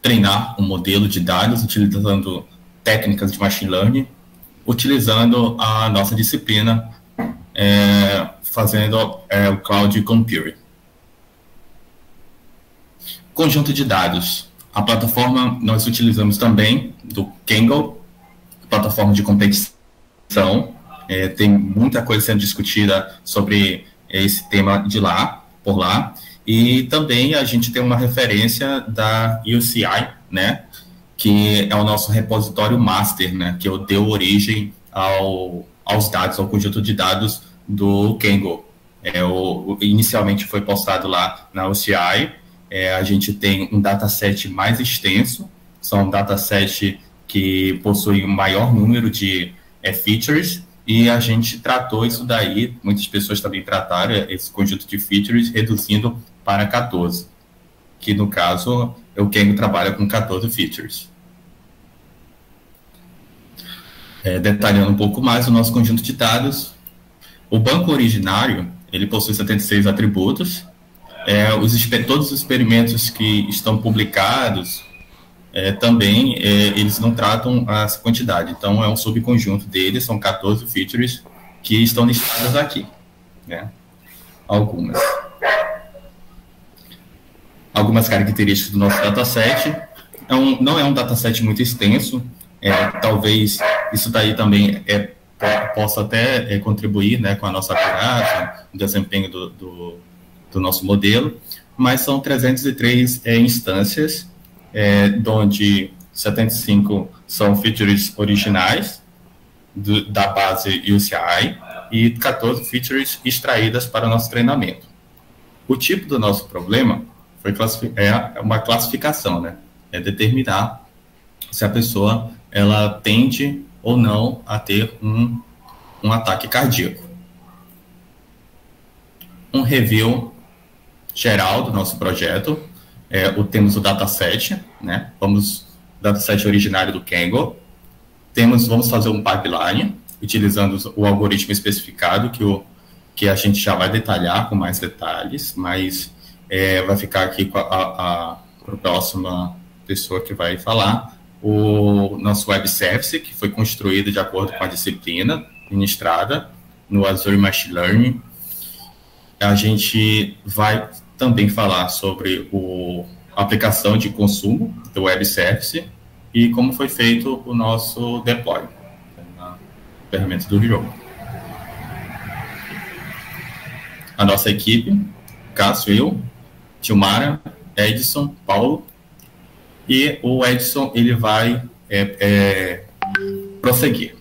J: treinar um modelo de dados utilizando técnicas de Machine Learning, utilizando a nossa disciplina, fazendo o Cloud Computing. Conjunto de dados. A plataforma nós utilizamos também do Kaggle, plataforma de competição. Tem muita coisa sendo discutida sobre esse tema por lá. E também a gente tem uma referência da UCI, né, que é o nosso repositório master, né, que deu origem aos dados, ao conjunto de dados do Kaggle. Inicialmente foi postado lá na UCI. A gente tem um dataset mais extenso, são um dataset que possui um maior número de features, e a gente tratou isso daí, muitas pessoas também trataram esse conjunto de features, reduzindo para 14, que no caso, o Kaggle trabalha com 14 features. Detalhando um pouco mais o nosso conjunto de dados, o banco originário, ele possui 76 atributos. Todos os experimentos que estão publicados, também, eles não tratam essa quantidade. Então, é um subconjunto deles, são 14 features que estão listadas aqui. né? Algumas características do nosso dataset. Não é um dataset muito extenso, talvez isso daí também possa até contribuir, né, com a nossa acurácia, o desempenho do nosso modelo, mas são 303 instâncias, onde 75 são features originais da base UCI e 14 features extraídas para o nosso treinamento. O tipo do nosso problema é uma classificação, né? É determinar se a pessoa ela tende ou não a ter um ataque cardíaco. Um review geral do nosso projeto, temos o dataset, né? Dataset originário do Kangol. Vamos fazer um pipeline, utilizando o algoritmo especificado, que a gente já vai detalhar com mais detalhes, mas vai ficar aqui para a próxima pessoa que vai falar, o nosso web service, que foi construído de acordo com a disciplina ministrada no Azure Machine Learning. A gente vai também falar sobre a aplicação de consumo do web service e como foi feito o nosso deploy na ferramenta do Hero. A nossa equipe, Cássio, eu, Tilmara, Edson, Paulo, e o Edson ele vai prosseguir.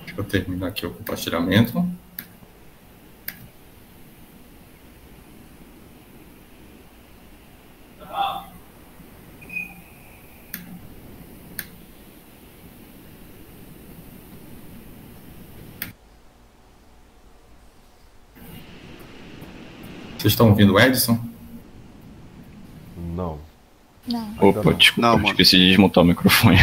J: Deixa eu terminar aqui o compartilhamento. Vocês estão ouvindo o Edson?
K: Não.
L: Opa, desculpa, esqueci de desmontar o microfone.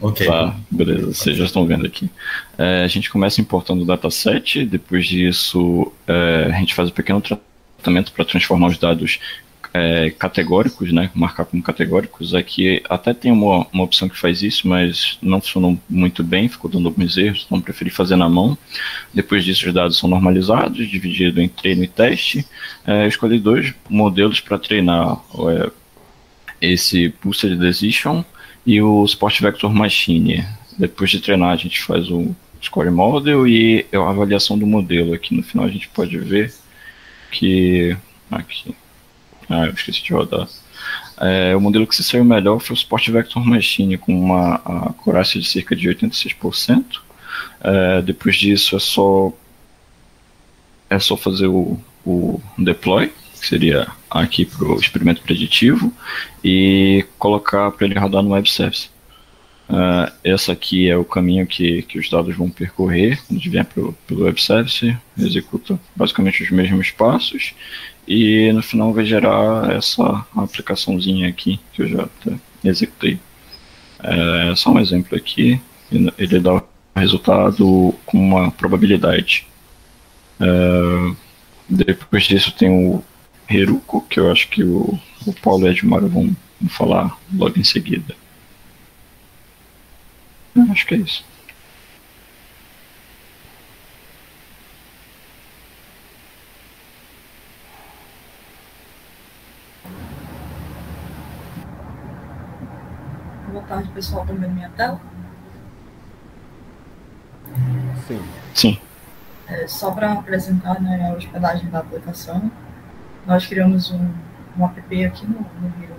J: Ok.
L: Tá, beleza, vocês já estão vendo aqui. A gente começa importando o dataset, depois disso a gente faz um pequeno tratamento para transformar os dados categóricos, né, marcar como categóricos. Aqui até tem uma opção que faz isso, mas não funcionou muito bem, ficou dando alguns erros, então preferi fazer na mão. Depois disso os dados são normalizados, dividido em treino e teste. Escolhi 2 modelos para treinar esse Boosted Decision e o Sport Vector Machine. Depois de treinar a gente faz o Score Model e a avaliação do modelo. Aqui no final a gente pode ver que... aqui. Eu esqueci de rodar. O modelo que se saiu melhor foi o Sport Vector Machine, com uma acurácia de cerca de 86%. Depois disso é só fazer o deploy, que seria aqui para o experimento preditivo, e colocar para ele rodar no web service. Essa aqui é o caminho que os dados vão percorrer quando vier pelo web service, executa basicamente os mesmos passos, e no final vai gerar essa aplicaçãozinha aqui que eu já até executei. É só um exemplo aqui, ele dá o resultado com uma probabilidade. Depois disso tem o Heruko, que eu acho que o Paulo e a Edmara vão falar logo em seguida. Acho que é isso.
M: Boa tarde, pessoal. Estão vendo minha tela?
K: Sim.
L: Sim.
M: Só para apresentar, né, a hospedagem da aplicação, nós criamos um app aqui no Hero.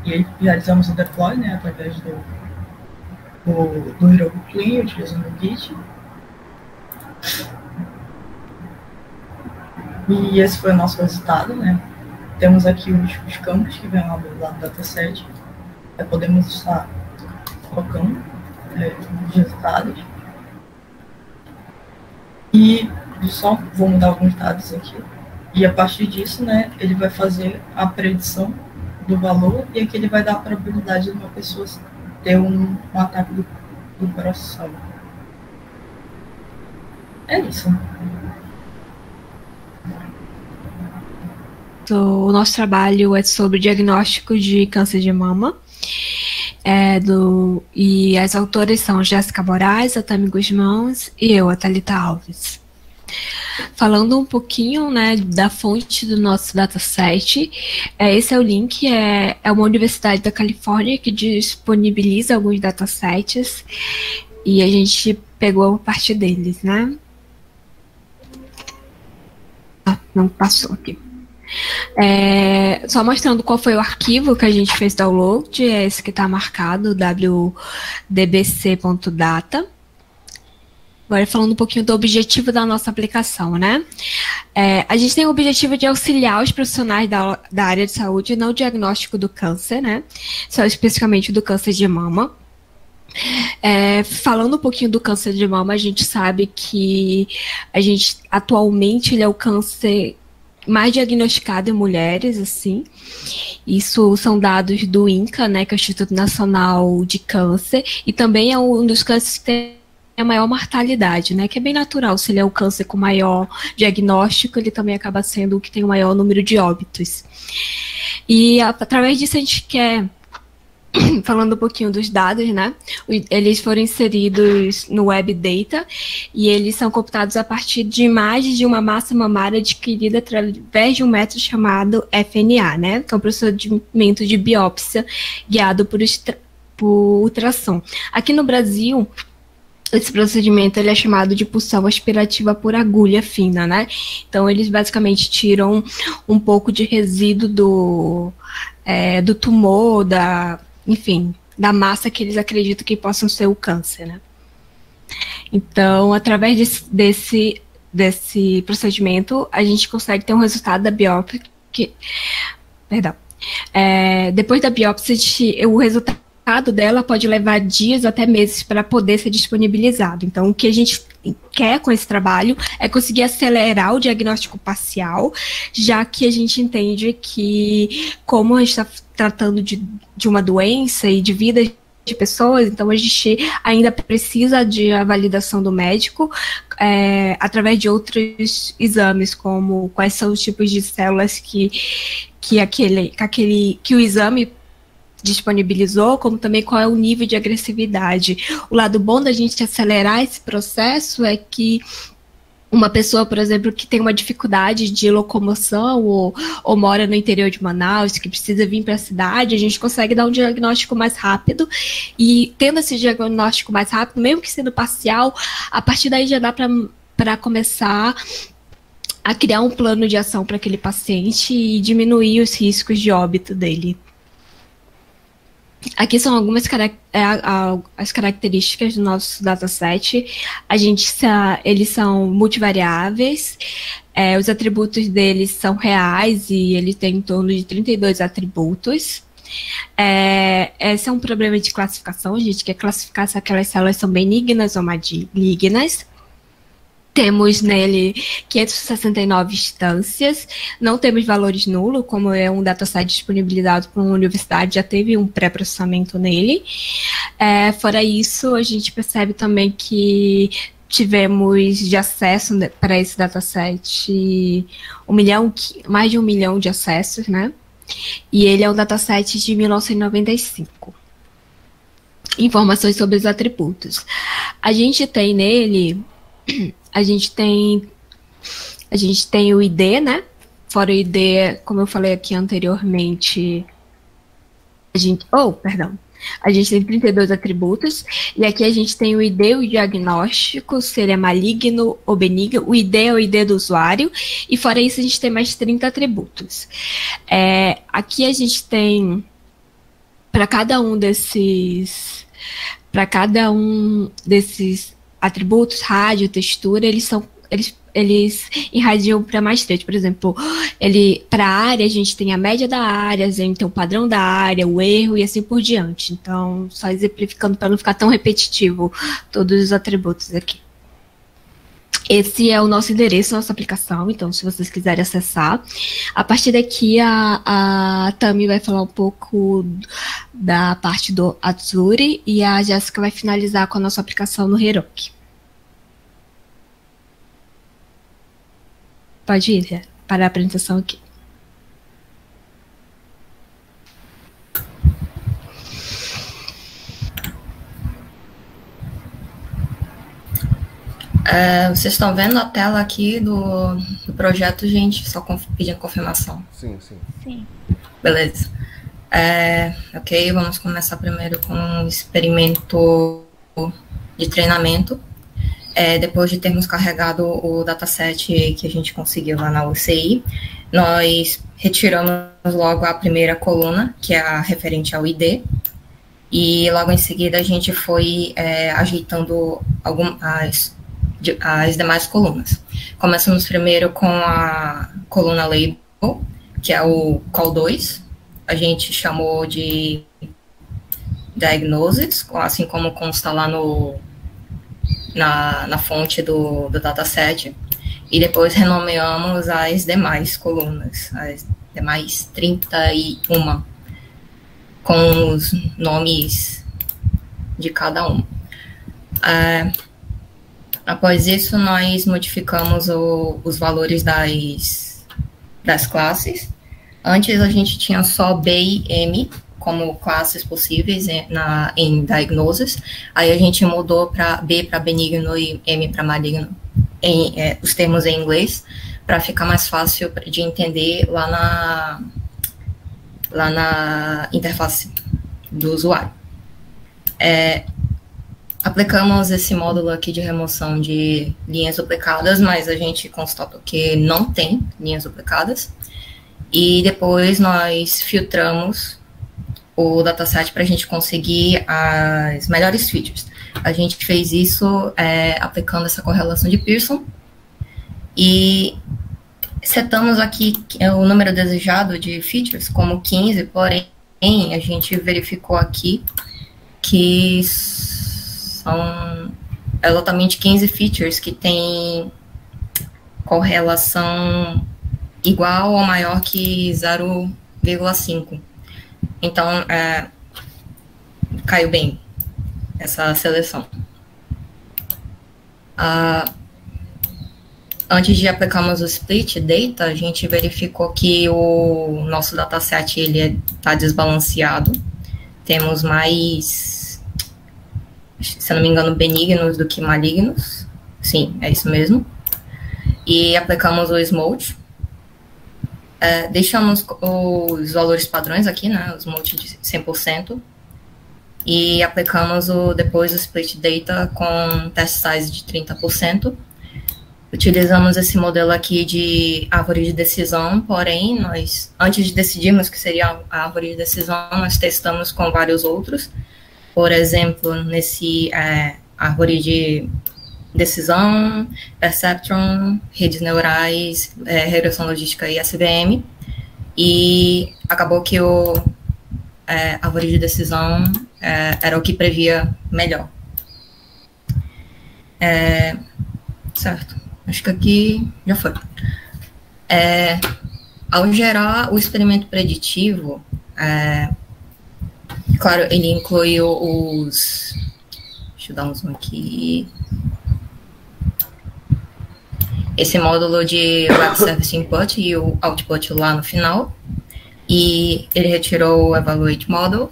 M: E aí realizamos o deploy, né, através do Hero Clean, utilizando o Git. E esse foi o nosso resultado, né. Temos aqui os campos que vêm lá do dataset. Podemos estar colocando os resultados. E só vou mudar alguns dados aqui. E a partir disso, né, ele vai fazer a predição do valor e aqui ele vai dar a probabilidade de uma pessoa ter um ataque do coração. É isso.
N: O nosso trabalho é sobre diagnóstico de câncer de mama.
K: E as autoras são Jéssica Moraes, a Tami Guzmão e eu, a Thalita Alves. Falando um pouquinho, né, da fonte do nosso dataset, esse é o link, é uma universidade da Califórnia que disponibiliza alguns datasets e a gente pegou parte deles, né? Não passou aqui. Só mostrando qual foi o arquivo que a gente fez download, é esse que está marcado, wdbc.data. Agora falando um pouquinho do objetivo da nossa aplicação, né? A gente tem o objetivo de auxiliar os profissionais da área de saúde no diagnóstico do câncer, né? Só especificamente do câncer de mama. Falando um pouquinho do câncer de mama, a gente sabe que atualmente ele é o câncer mais diagnosticado em mulheres, assim. Isso são dados do INCA, né, que é o Instituto Nacional de Câncer, e também é um dos cânceres que tem a maior mortalidade, né, que é bem natural. Se ele é o câncer com maior diagnóstico, ele também acaba sendo o que tem o maior número de óbitos. E através disso a gente quer, falando um pouquinho dos dados, né, eles foram inseridos no Web Data e eles são computados a partir de imagens de uma massa mamária adquirida através de um método chamado FNA, né, que é um procedimento de biópsia guiado por ultrassom. Aqui no Brasil, esse procedimento ele é chamado de punção aspirativa por agulha fina, né? Então, eles basicamente tiram um pouco de resíduo do tumor, enfim, da massa que eles acreditam que possam ser o câncer, né? Então, através desse procedimento, a gente consegue ter um resultado da biópsia depois da biópsia, o resultado dela pode levar dias até meses para poder ser disponibilizado. Então, o que a gente quer com esse trabalho é conseguir acelerar o diagnóstico parcial, já que a gente entende que, como a gente está tratando de uma doença e de vida de pessoas, então a gente ainda precisa de a validação do médico através de outros exames, como quais são os tipos de células que o exame disponibilizou, como também qual é o nível de agressividade. O lado bom da gente acelerar esse processo é que uma pessoa, por exemplo, que tem uma dificuldade de locomoção ou mora no interior de Manaus, que precisa vir para a cidade, a gente consegue dar um diagnóstico mais rápido e tendo esse diagnóstico mais rápido, mesmo que sendo parcial, a partir daí já dá para começar a criar um plano de ação para aquele paciente e diminuir os riscos de óbito dele. Aqui são algumas as características do nosso dataset. Eles são multivariáveis, os atributos deles são reais e ele tem em torno de 32 atributos. Esse é um problema de classificação, a gente quer classificar se aquelas células são benignas ou malignas. Temos nele 569 instâncias, não temos valores nulos, como é um dataset disponibilizado por uma universidade, já teve um pré-processamento nele. Fora isso, a gente percebe também que tivemos de acesso para esse dataset mais de 1 milhão de acessos, né? E ele é um dataset de 1995. Informações sobre os atributos. A gente tem nele... A gente tem o ID, né? Fora o ID, como eu falei aqui anteriormente, a gente tem 32 atributos, e aqui a gente tem o ID, o diagnóstico, se ele é maligno ou benigno, o ID é o ID do usuário, e fora isso a gente tem mais 30 atributos. Aqui a gente tem, para cada um desses atributos, rádio, textura, eles irradiam para mais 3. Por exemplo, para a área, a gente tem a média da área, a gente tem o padrão da área, o erro e assim por diante. Então, só exemplificando para não ficar tão repetitivo todos os atributos aqui. Esse é o nosso endereço, nossa aplicação, então se vocês quiserem acessar. A partir daqui, a Tami vai falar um pouco da parte do Azure e a Jéssica vai finalizar com a nossa aplicação no Heroku. Pode ir, para a apresentação aqui.
N: Vocês estão vendo a tela aqui do projeto, gente? Só pedindo confirmação.
O: Sim.
K: Sim.
N: Beleza. Ok, vamos começar primeiro com um experimento de treinamento. Depois de termos carregado o dataset que a gente conseguiu lá na UCI, nós retiramos logo a primeira coluna, que é a referente ao ID, e logo em seguida a gente foi ajeitando as demais colunas. Começamos primeiro com a coluna label, que é o call 2, a gente chamou de diagnosis, assim como consta lá na fonte do dataset, e depois renomeamos as demais colunas, as demais 31, com os nomes de cada um. Após isso, nós modificamos os valores das classes. Antes, a gente tinha só B e M como classes possíveis em diagnosis. Aí a gente mudou para B para benigno e M para maligno, os termos em inglês, para ficar mais fácil de entender lá na interface do usuário. Aplicamos esse módulo aqui de remoção de linhas duplicadas, mas a gente constatou que não tem linhas duplicadas. E depois nós filtramos o dataset para a gente conseguir as melhores features. A gente fez isso aplicando essa correlação de Pearson e setamos aqui o número desejado de features como 15, porém a gente verificou aqui que são exatamente 15 features que têm correlação igual ou maior que 0,5. Então, caiu bem essa seleção. Antes de aplicarmos o split data, a gente verificou que o nosso dataset está desbalanceado. Temos mais, se não me engano, benignos do que malignos. Sim, é isso mesmo. E aplicamos o Smolt. Deixamos os valores padrões aqui, né, os Smolt de 100%. E aplicamos depois o split data com test size de 30%. Utilizamos esse modelo aqui de árvore de decisão, porém, nós, antes de decidirmos que seria a árvore de decisão, nós testamos com vários outros. Por exemplo, nesse árvore de decisão, perceptron, redes neurais, regressão logística e SVM. E acabou que a árvore de decisão era o que previa melhor. Certo. Acho que aqui já foi. Ao gerar o experimento preditivo, claro, ele incluiu os... Deixa eu dar um zoom aqui. Esse módulo de Web Service Input e o Output lá no final. E ele retirou o Evaluate Model.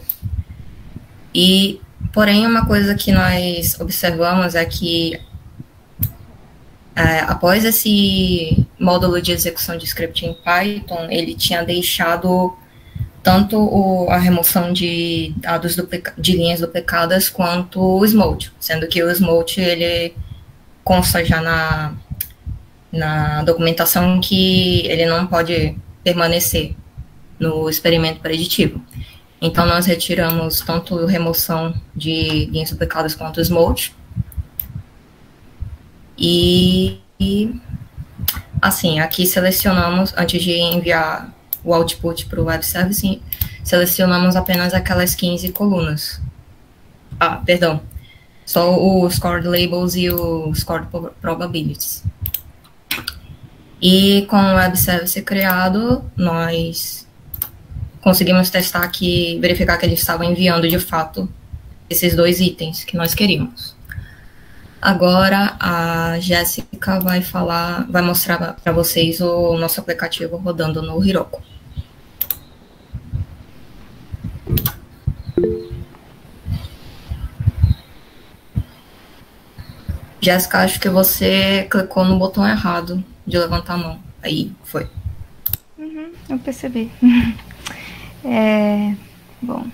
N: Porém, uma coisa que nós observamos é que após esse módulo de execução de script em Python, ele tinha deixado tanto a remoção de dados de linhas duplicadas quanto o Smolt, sendo que o Smolt ele consta já na documentação que ele não pode permanecer no experimento preditivo. Então, nós retiramos tanto a remoção de linhas duplicadas quanto o Smolt. E assim, aqui selecionamos, antes de enviar o output para o web service, selecionamos apenas aquelas 15 colunas. Perdão, só o scored labels e o scored probabilities. E com o web service criado, nós conseguimos testar verificar que eles estavam enviando de fato esses dois itens que nós queríamos. Agora a Jéssica vai mostrar para vocês o nosso aplicativo rodando no Heroku. Jéssica, acho que você clicou no botão errado de levantar a mão. Aí, foi.
O: Eu percebi. Bom.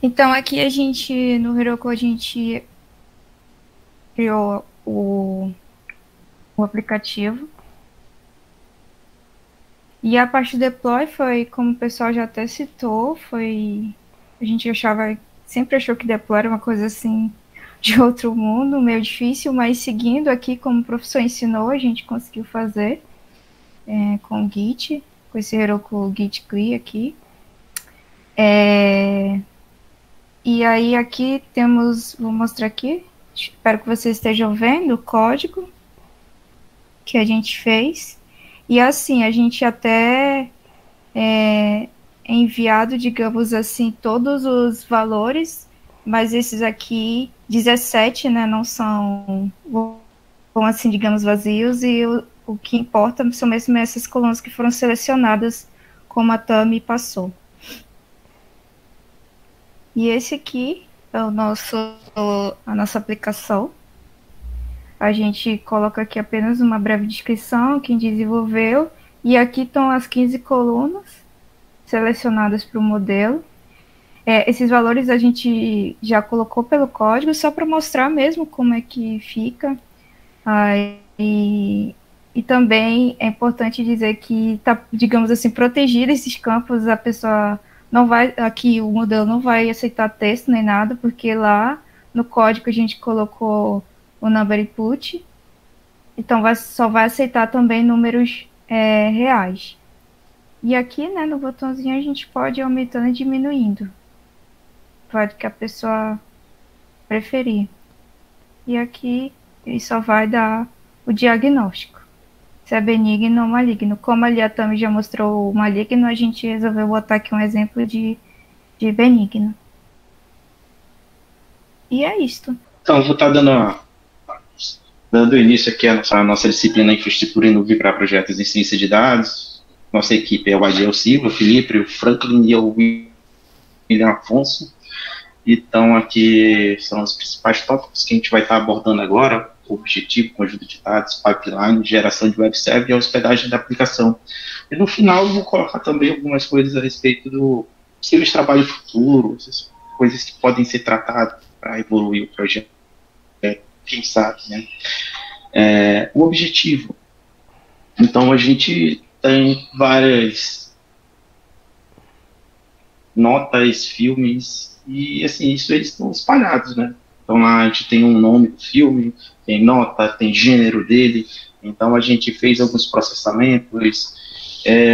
O: Então, aqui a gente, no Heroku, a gente criou o aplicativo. E a parte do deploy foi, como o pessoal já até citou, a gente sempre achou que deploy era uma coisa assim de outro mundo, meio difícil, mas seguindo aqui como o professor ensinou, a gente conseguiu fazer com o Git, com esse Heroku Git CLI aqui. E aí aqui temos, vou mostrar aqui, espero que vocês estejam vendo o código que a gente fez. E assim, a gente até enviado, digamos assim, todos os valores, mas esses aqui, 17, né, não são, vão assim, digamos, vazios, e o que importa são mesmo essas colunas que foram selecionadas, como a Tami passou. E esse aqui é a nossa aplicação. A gente coloca aqui apenas uma breve descrição, quem desenvolveu, e aqui estão as 15 colunas selecionadas para o modelo. Esses valores a gente já colocou pelo código, só para mostrar mesmo como é que fica. E também é importante dizer que está, digamos assim, protegido esses campos, a pessoa não vai, aqui o modelo não vai aceitar texto nem nada, porque lá no código a gente colocou o number input, então só vai aceitar também números reais. E aqui, né, no botãozinho a gente pode ir aumentando e diminuindo, pode que a pessoa preferir. E aqui ele só vai dar o diagnóstico, se é benigno ou maligno. Como ali a Tami já mostrou o maligno, a gente resolveu botar aqui um exemplo de benigno. E é isto.
P: Então, eu vou estar dando início aqui à nossa disciplina Infraestrutura em Nuvem para Projetos de Ciência de Dados. Nossa equipe é o Adiel Silva, o Felipe, o Franklin e o William Afonso. Então, aqui são os principais tópicos que a gente vai estar abordando agora: objetivo, conjunto de dados, pipeline, geração de web server e a hospedagem da aplicação. E no final eu vou colocar também algumas coisas a respeito do possível trabalho futuro, coisas que podem ser tratadas para evoluir o projeto, quem sabe, né? O objetivo. Então, a gente tem várias notas, filmes, e assim, isso eles estão espalhados, né? Então, lá a gente tem um nome do filme, tem nota, tem gênero dele. Então, a gente fez alguns processamentos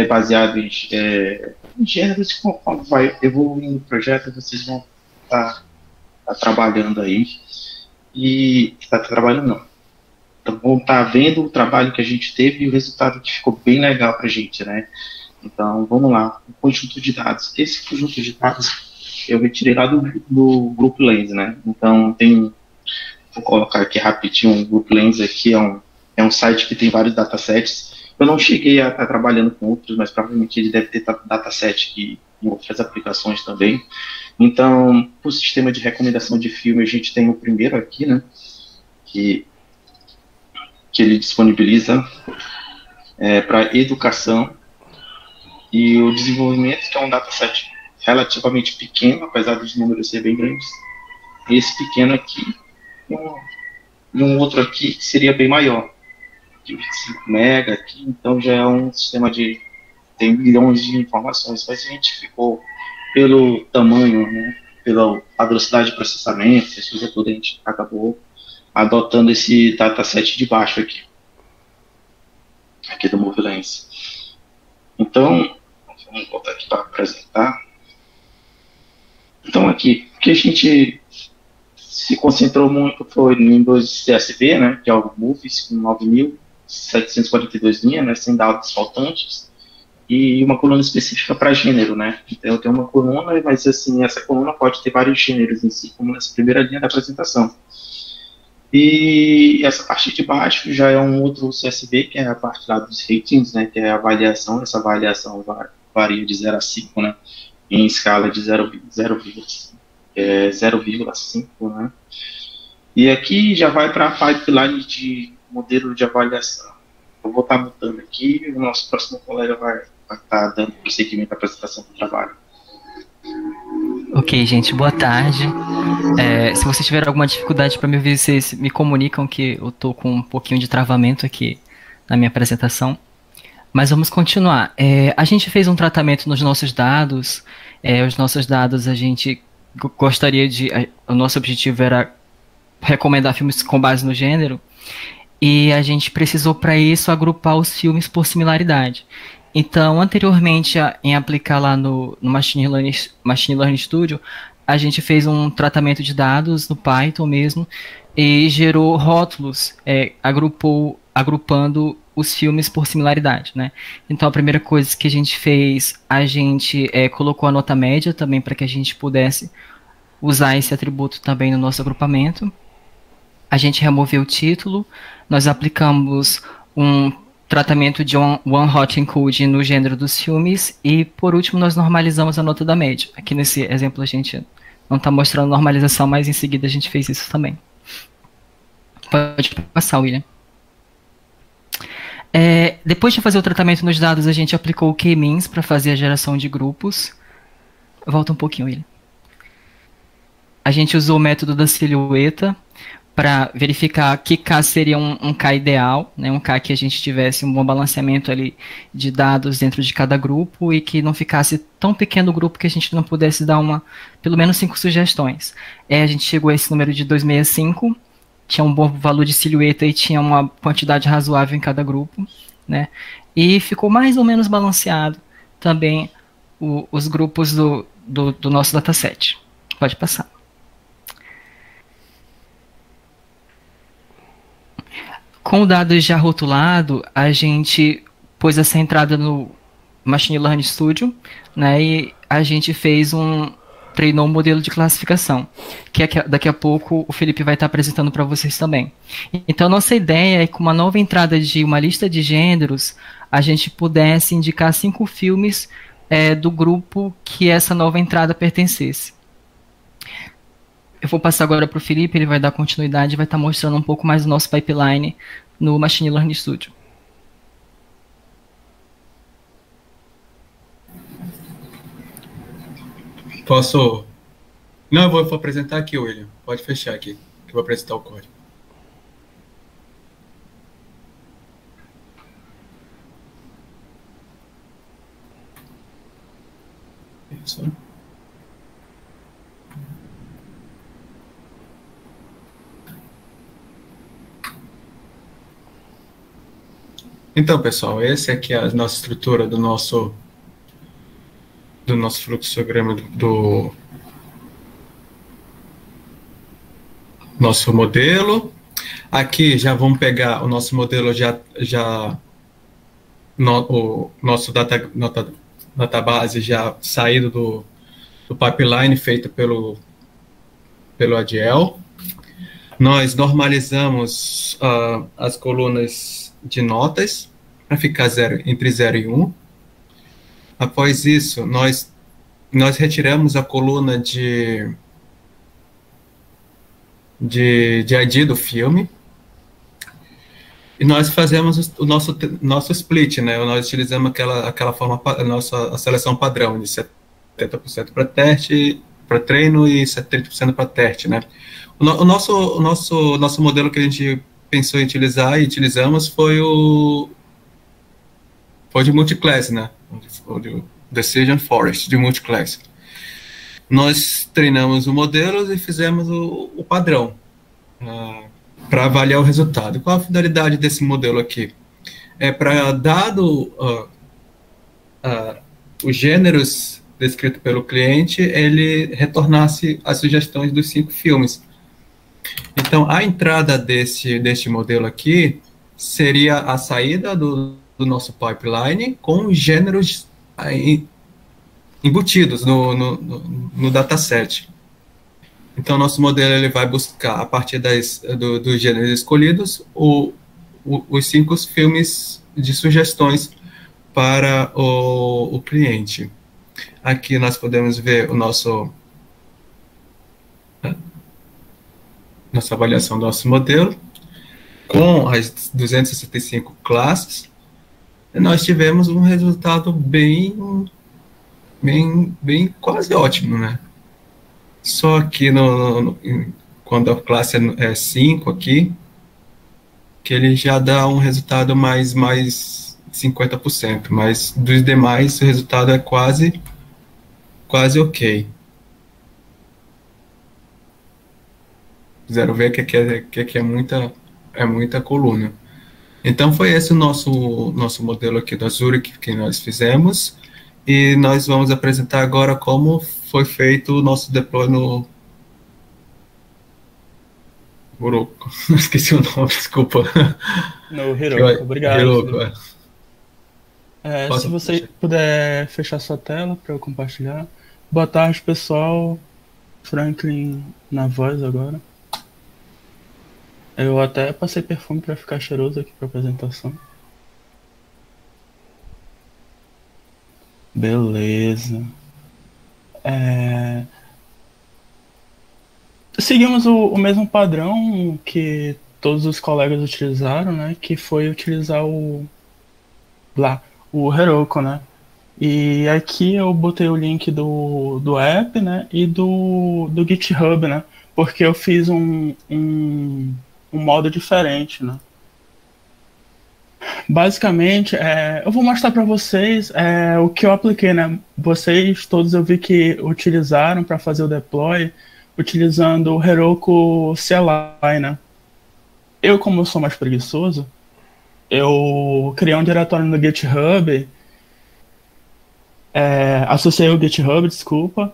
P: baseados em gêneros. Conforme vai evoluindo o projeto, vocês vão estar trabalhando aí. E está trabalhando não. Então, vão estar vendo o trabalho que a gente teve e o resultado que ficou bem legal para a gente, né? Então, vamos lá. O conjunto de dados. Esse conjunto de dados eu retirei lá do Grupo Lens, né? Então, vou colocar aqui rapidinho, o Grupo Lens aqui é um site que tem vários datasets. Eu não cheguei a estar trabalhando com outros, mas provavelmente ele deve ter dataset em outras aplicações também. Então, o sistema de recomendação de filme, a gente tem o primeiro aqui, né? Que ele disponibiliza para educação e o desenvolvimento, que é um dataset relativamente pequeno, apesar dos números serem bem grandes. Esse pequeno aqui e um outro aqui que seria bem maior, de 25 MB aqui, então já é um sistema tem milhões de informações, mas a gente ficou pelo tamanho, né, pela velocidade de processamento, essa coisa toda, a gente acabou adotando esse dataset de baixo aqui do MoveLens. Então, vamos voltar aqui para apresentar. Então, aqui, o que a gente se concentrou muito foi em dois CSV, né, que é o Movies com 9.742 linhas, né, sem dados faltantes, e uma coluna específica para gênero, né. Então, eu tenho uma coluna, mas assim, essa coluna pode ter vários gêneros em si, como nessa primeira linha da apresentação. E essa parte de baixo já é um outro CSV, que é a parte lá dos ratings, né, que é a avaliação. Essa avaliação varia de 0 a 5, né, em escala de 0,5, né. E aqui já vai para a pipeline de modelo de avaliação. Eu vou estar mudando aqui e o nosso próximo colega vai estar dando prosseguimento à apresentação do trabalho.
Q: Ok, gente, boa tarde. Se vocês tiverem alguma dificuldade para me ouvir, vocês me comunicam que eu estou com um pouquinho de travamento aqui na minha apresentação. Mas vamos continuar. A gente fez um tratamento nos nossos dados. Os nossos dados, a gente gostaria de... O nosso objetivo era recomendar filmes com base no gênero. E a gente precisou, para isso, agrupar os filmes por similaridade. Então, anteriormente, em aplicar lá no Machine Learning Studio, a gente fez um tratamento de dados no Python mesmo e gerou rótulos, agrupando os filmes por similaridade, né? Então, a primeira coisa que a gente fez, a gente colocou a nota média também para que a gente pudesse usar esse atributo também no nosso agrupamento. A gente removeu o título, nós aplicamos um tratamento de one-hot encode no gênero dos filmes e, por último, nós normalizamos a nota da média. Aqui nesse exemplo a gente não está mostrando normalização, mas em seguida a gente fez isso também. Pode passar, William. Depois de fazer o tratamento nos dados, a gente aplicou o K-means para fazer a geração de grupos. Volta um pouquinho, William. A gente usou o método da silhueta para verificar que K seria um K ideal, né, um K que a gente tivesse um bom balanceamento ali de dados dentro de cada grupo e que não ficasse tão pequeno o grupo que a gente não pudesse dar pelo menos 5 sugestões. A gente chegou a esse número de 265, tinha um bom valor de silhueta e tinha uma quantidade razoável em cada grupo, né, e ficou mais ou menos balanceado também os grupos do nosso dataset. Pode passar. Com o dado já rotulado, a gente pôs essa entrada no Machine Learning Studio, né, e a gente treinou um modelo de classificação, que daqui a pouco o Felipe vai estar apresentando para vocês também. Então, nossa ideia é que com uma nova entrada de uma lista de gêneros, a gente pudesse indicar 5 filmes do grupo que essa nova entrada pertencesse. Eu vou passar agora para o Felipe, ele vai dar continuidade e vai estar mostrando um pouco mais do nosso pipeline no Machine Learning Studio.
C: Posso? Não, eu vou apresentar aqui, William. Pode fechar aqui, que eu vou apresentar o código. Isso. Então, pessoal, essa aqui é a nossa estrutura do nosso fluxograma do nosso modelo. Aqui já vamos pegar o nosso modelo o nosso database já saído do pipeline feito pelo Adiel. Nós normalizamos as colunas de notas para ficar entre 0 e 1. Após isso, nós retiramos a coluna de ID do filme e nós fazemos o nosso split, né? Nós utilizamos aquela forma, a seleção padrão de 70% para teste, para treino e 70% para teste, né? O nosso modelo que a gente pensou em utilizar e utilizamos foi de multiclass, né? O de Decision Forest, de multiclass. Nós treinamos o modelo e fizemos o padrão para avaliar o resultado. Qual a finalidade desse modelo aqui? Para dado os gêneros descritos pelo cliente, ele retornasse as sugestões dos 5 filmes. Então, a entrada deste modelo aqui seria a saída do nosso pipeline com gêneros embutidos no dataset. Então, nosso modelo ele vai buscar, a partir dos gêneros escolhidos, os 5 filmes de sugestões para o cliente. Aqui nós podemos ver o nosso
R: nossa avaliação do nosso modelo, com as 265 classes, nós tivemos um resultado bem quase ótimo, né? Só que quando a classe é 5 aqui, que ele já dá um resultado mais 50%, mas dos demais o resultado é quase ok. Fizeram ver que é muita coluna. Então foi esse o nosso modelo aqui da Zurich que nós fizemos, e nós vamos apresentar agora como foi feito o nosso deploy no Heroku. Esqueci o nome, desculpa.
S: No Heroku, obrigado.
R: Heroku,
S: se você puder fechar sua tela para eu compartilhar. Boa tarde, pessoal. Franklin na voz agora. Eu até passei perfume para ficar cheiroso aqui para apresentação. Beleza. Seguimos o mesmo padrão que todos os colegas utilizaram, né? Que foi utilizar o Heroku, né? E aqui eu botei o link do app, né? E do GitHub, né? Porque eu fiz um modo diferente, né? Basicamente, eu vou mostrar para vocês o que eu apliquei, né? Vocês todos eu vi que utilizaram para fazer o deploy, utilizando o Heroku CLI, né? Como eu sou mais preguiçoso, eu criei um diretório no GitHub, associei o GitHub, desculpa,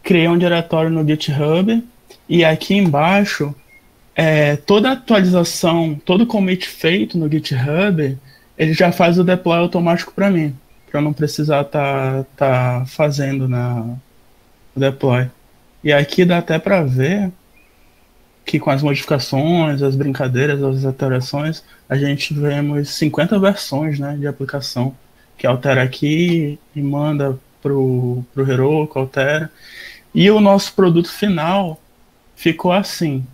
S: criei um diretório no GitHub, e aqui embaixo, toda atualização, todo commit feito no GitHub, ele já faz o deploy automático para mim, para eu não precisar tá fazendo o deploy. E aqui dá até para ver que com as modificações, as brincadeiras, as alterações, a gente vemos 50 versões, né, de aplicação, que altera aqui e manda pro Heroku, altera. E o nosso produto final ficou assim: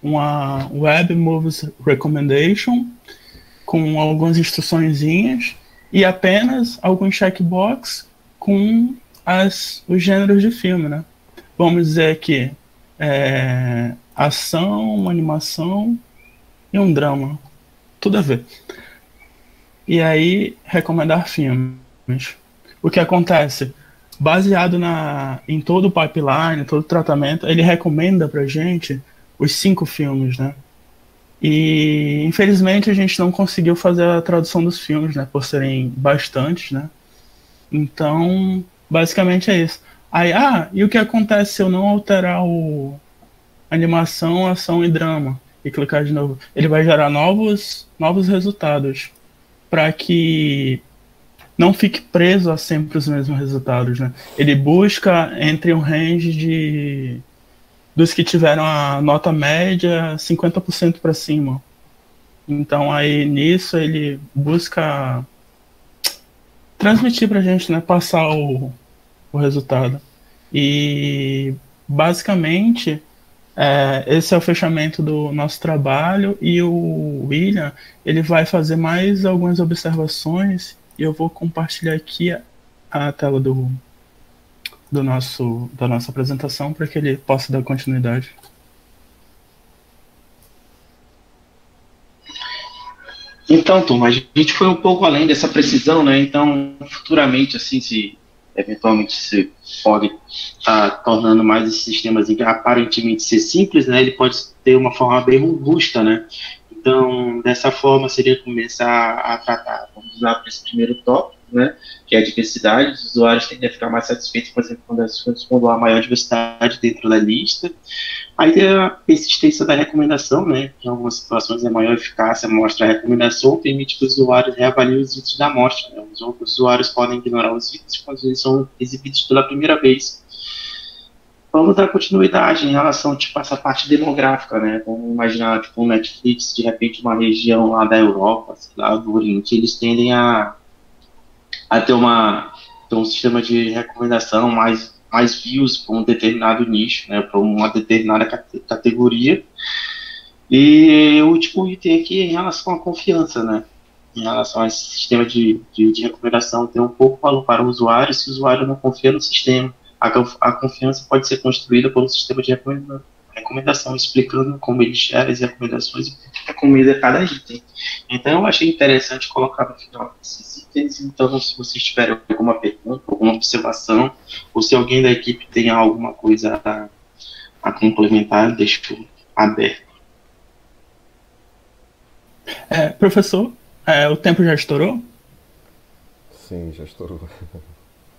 S: uma Web Moves Recommendation com algumas instruçõezinhas e apenas alguns checkbox com os gêneros de filme, né? Vamos dizer aqui, ação, uma animação e um drama. Tudo a ver. E aí, recomendar filmes. O que acontece? Baseado em todo o pipeline, todo o tratamento, ele recomenda pra gente os 5 filmes, né? E, infelizmente, a gente não conseguiu fazer a tradução dos filmes, né? Por serem bastantes, né? Então, basicamente é isso. Aí, e o que acontece se eu não alterar animação, ação e drama e clicar de novo? Ele vai gerar novos resultados para que não fique preso a sempre os mesmos resultados, né? Ele busca entre um range dos que tiveram a nota média 50% para cima. Então, aí nisso ele busca transmitir para a gente, né? Passar o resultado. E basicamente esse é o fechamento do nosso trabalho, e o William ele vai fazer mais algumas observações e eu vou compartilhar aqui a tela da nossa apresentação para que ele possa dar continuidade.
P: Então, turma, a gente foi um pouco além dessa precisão, né? Então, futuramente, assim, se eventualmente você pode estar tornando mais esses sistemas aparentemente ser simples, né? Ele pode ter uma forma bem robusta, né? Então, dessa forma, seria começar a tratar, vamos usar para esse primeiro tópico, né? Que é a diversidade. Os usuários tendem a ficar mais satisfeitos, por exemplo, quando há maior diversidade dentro da lista. Aí tem a persistência da recomendação, né? Em algumas situações, a maior eficácia mostra a recomendação, permite que os usuários reavaliem os vídeos da amostra, né? Os outros usuários podem ignorar os vídeos quando eles são exibidos pela primeira vez. Vamos dar continuidade em relação, tipo, a essa parte demográfica, né? Vamos imaginar, tipo, um Netflix, de repente, uma região lá da Europa, sei lá, do Oriente, eles tendem a ter um sistema de recomendação mais views para um determinado nicho, né, para uma determinada categoria, E o último item aqui é em relação à confiança, né? Em relação a esse sistema de recomendação, tem um pouco valor para o usuário se o usuário não confia no sistema. A confiança pode ser construída pelo sistema de recomendação, explicando como ele gera as recomendações e o que recomenda cada item. Então, eu achei interessante colocar no final esses itens. Então, se vocês tiverem alguma pergunta, alguma observação, ou se alguém da equipe tem alguma coisa a complementar, deixo aberto.
S: Professor, o tempo já estourou?
T: Sim, já estourou.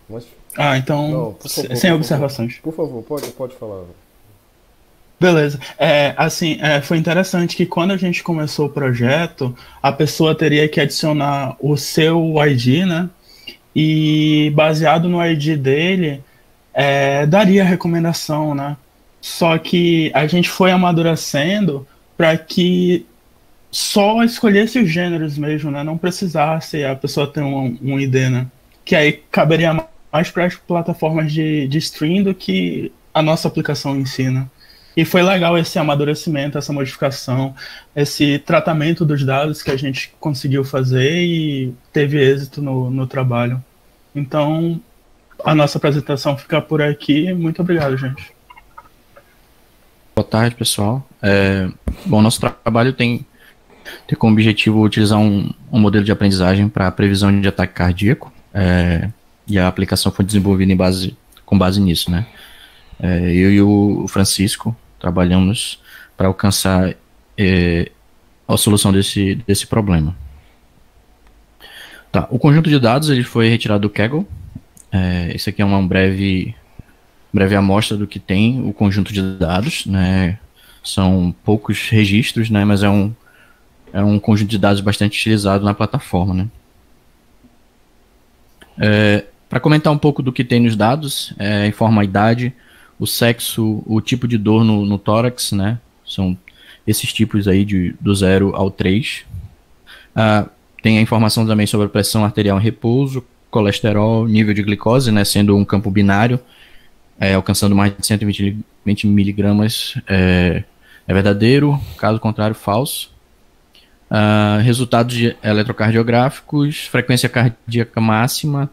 T: Mas...
S: então,
T: não, por favor,
S: sem observações.
T: Por favor, pode falar.
S: Beleza. Foi interessante que quando a gente começou o projeto, a pessoa teria que adicionar o seu ID, né? E baseado no ID dele, daria a recomendação, né? Só que a gente foi amadurecendo para que só escolhesse os gêneros mesmo, né? Não precisasse a pessoa ter um ID, né? Que aí caberia mais para as plataformas de stream do que a nossa aplicação em si, né? E foi legal esse amadurecimento, essa modificação, esse tratamento dos dados que a gente conseguiu fazer e teve êxito no trabalho. Então, a nossa apresentação fica por aqui. Muito obrigado, gente.
L: Boa tarde, pessoal. Nosso trabalho tem como objetivo utilizar um modelo de aprendizagem para previsão de ataque cardíaco, e a aplicação foi desenvolvida com base nisso, né? Eu e o Francisco trabalhamos para alcançar a solução desse problema. Tá, o conjunto de dados ele foi retirado do Kaggle. Esse aqui é uma breve amostra do que tem o conjunto de dados, né? São poucos registros, né? Mas é um conjunto de dados bastante utilizado na plataforma, né? Para comentar um pouco do que tem nos dados, informa a idade, o sexo, o tipo de dor no tórax, né? São esses tipos aí do 0 ao 3. Tem a informação também sobre a pressão arterial em repouso, colesterol, nível de glicose, né? Sendo um campo binário, alcançando mais de 120 miligramas é verdadeiro, caso contrário, falso. Resultados eletrocardiográficos, frequência cardíaca máxima,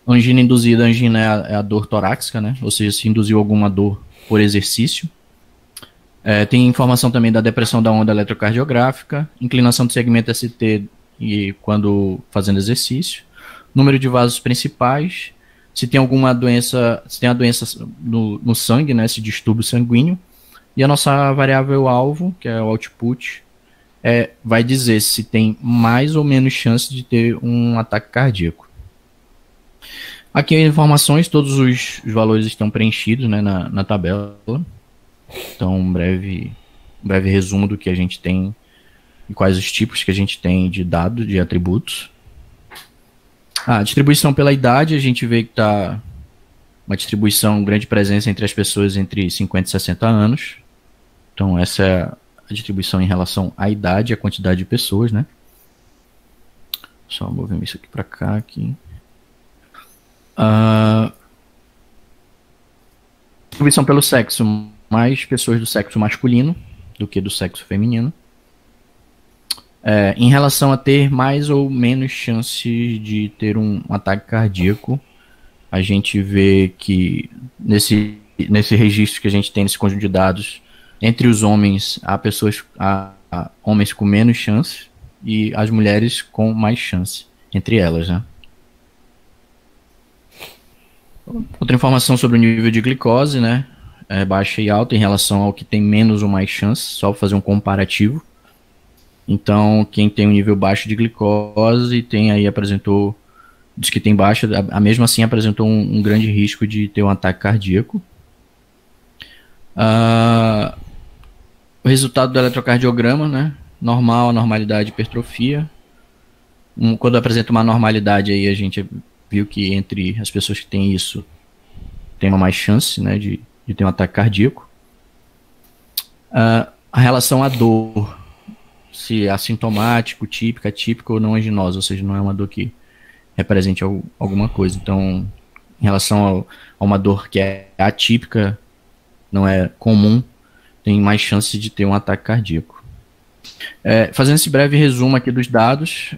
L: angina induzida. Angina é a dor torácica, né? Ou seja, se induziu alguma dor por exercício. Tem informação também da depressão da onda eletrocardiográfica, inclinação do segmento ST e quando fazendo exercício, número de vasos principais, se tem alguma doença, se tem a doença no sangue, né? Esse distúrbio sanguíneo, e a nossa variável alvo, que é o output, vai dizer se tem mais ou menos chance de ter um ataque cardíaco. Aqui as informações, todos os valores estão preenchidos, né, na tabela. Então, um breve resumo do que a gente tem e quais os tipos que a gente tem de dados, de atributos. A distribuição pela idade, a gente vê que está uma distribuição, grande presença entre as pessoas entre 50 e 60 anos. Então, essa é a distribuição em relação à idade e à quantidade de pessoas, né? Só mover isso aqui para cá, aqui. Distribuição pelo sexo, mais pessoas do sexo masculino do que do sexo feminino. Em relação a ter mais ou menos chance de ter um ataque cardíaco, a gente vê que nesse registro que a gente tem nesse conjunto de dados, entre os homens há homens com menos chance e as mulheres com mais chance entre elas, né? Outra informação sobre o nível de glicose, né? Baixa e alta em relação ao que tem menos ou mais chance, só para fazer um comparativo. Então, quem tem um nível baixo de glicose diz que tem baixa, mesmo assim apresentou um grande risco de ter um ataque cardíaco. O resultado do eletrocardiograma, né? Normal, anormalidade, hipertrofia. Quando apresenta uma normalidade, aí a gente viu que entre as pessoas que têm isso, tem uma mais chance, né, de ter um ataque cardíaco. A relação à dor, se é assintomático, típica, atípica ou não anginosa, ou seja, não é uma dor que represente alguma coisa. Então, em relação a uma dor que é atípica, não é comum, tem mais chance de ter um ataque cardíaco.
U: Fazendo esse breve resumo aqui dos dados,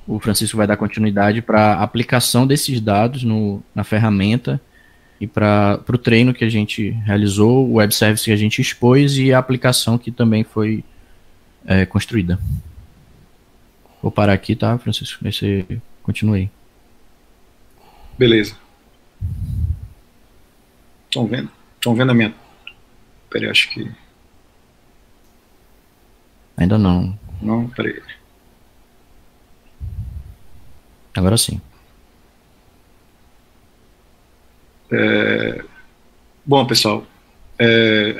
U: o Francisco vai dar continuidade para a aplicação desses dados na ferramenta e para o treino que a gente realizou, o web service que a gente expôs e a aplicação que também foi construída. Vou parar aqui, tá, Francisco? Aí você continua aí.
V: Beleza. Estão vendo? Estão vendo a minha... Peraí, acho que...
U: Ainda não.
V: Não, peraí.
U: Agora sim.
V: Bom, pessoal,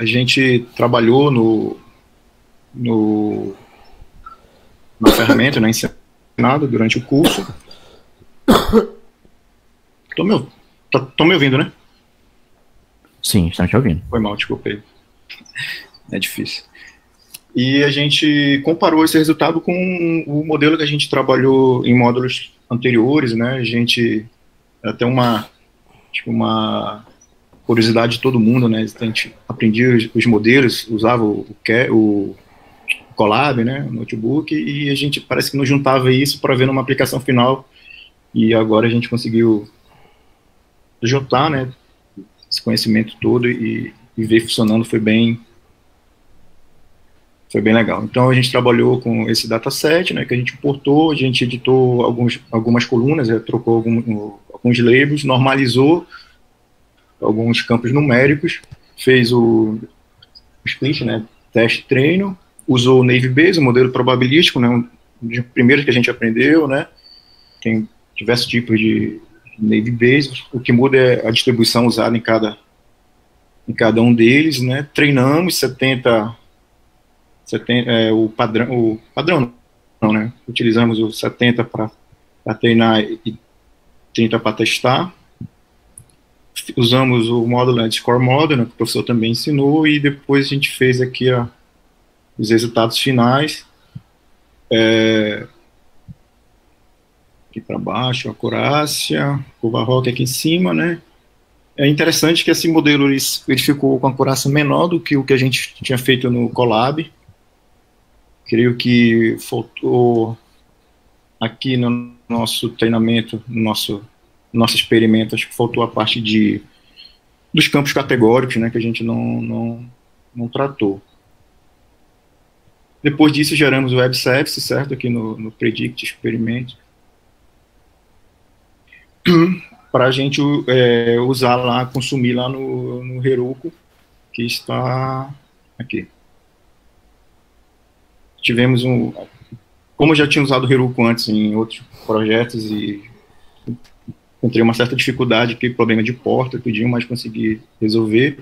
V: a gente trabalhou na ferramenta, na ensinada durante o curso. Estão me ouvindo, né?
U: Sim, estão te ouvindo.
V: Foi mal, desculpei. É difícil. E a gente comparou esse resultado com o modelo que a gente trabalhou em módulos anteriores, né? A gente, até uma curiosidade de todo mundo, né? A gente aprendia os modelos, usava o Colab, né? O notebook, e a gente parece que não juntava isso para ver numa aplicação final. E agora a gente conseguiu juntar, né? Esse conhecimento todo e ver funcionando foi bem legal. Então a gente trabalhou com esse dataset, né, que a gente importou, a gente editou algumas colunas, trocou alguns labels, normalizou alguns campos numéricos, fez o split, né, teste treino, usou o Naive Bayes, o modelo probabilístico, né, um dos primeiros que a gente aprendeu, né, tem diversos tipos de Naive Bayes, o que muda é a distribuição usada em cada um deles, né, treinamos 70 o padrão não, né? Utilizamos o 70 para treinar e 30 para testar. Usamos o módulo de Score Model, né, que o professor também ensinou, e depois a gente fez aqui os resultados finais. Aqui para baixo, a acurácia, curva Rock aqui em cima, né? É interessante que esse modelo ele ficou com a acurácia menor do que o que a gente tinha feito no Colab. Creio que faltou aqui no nosso treinamento, no nosso experimento, acho que faltou a parte dos campos categóricos, né, que a gente não tratou. Depois disso, geramos o web service, certo? Aqui no Predict Experiment. Para a gente usar lá, consumir lá no Heroku, que está aqui. Tivemos como eu já tinha usado o Heroku antes em outros projetos e encontrei uma certa dificuldade, que problema de porta, tudinho, mas consegui resolver.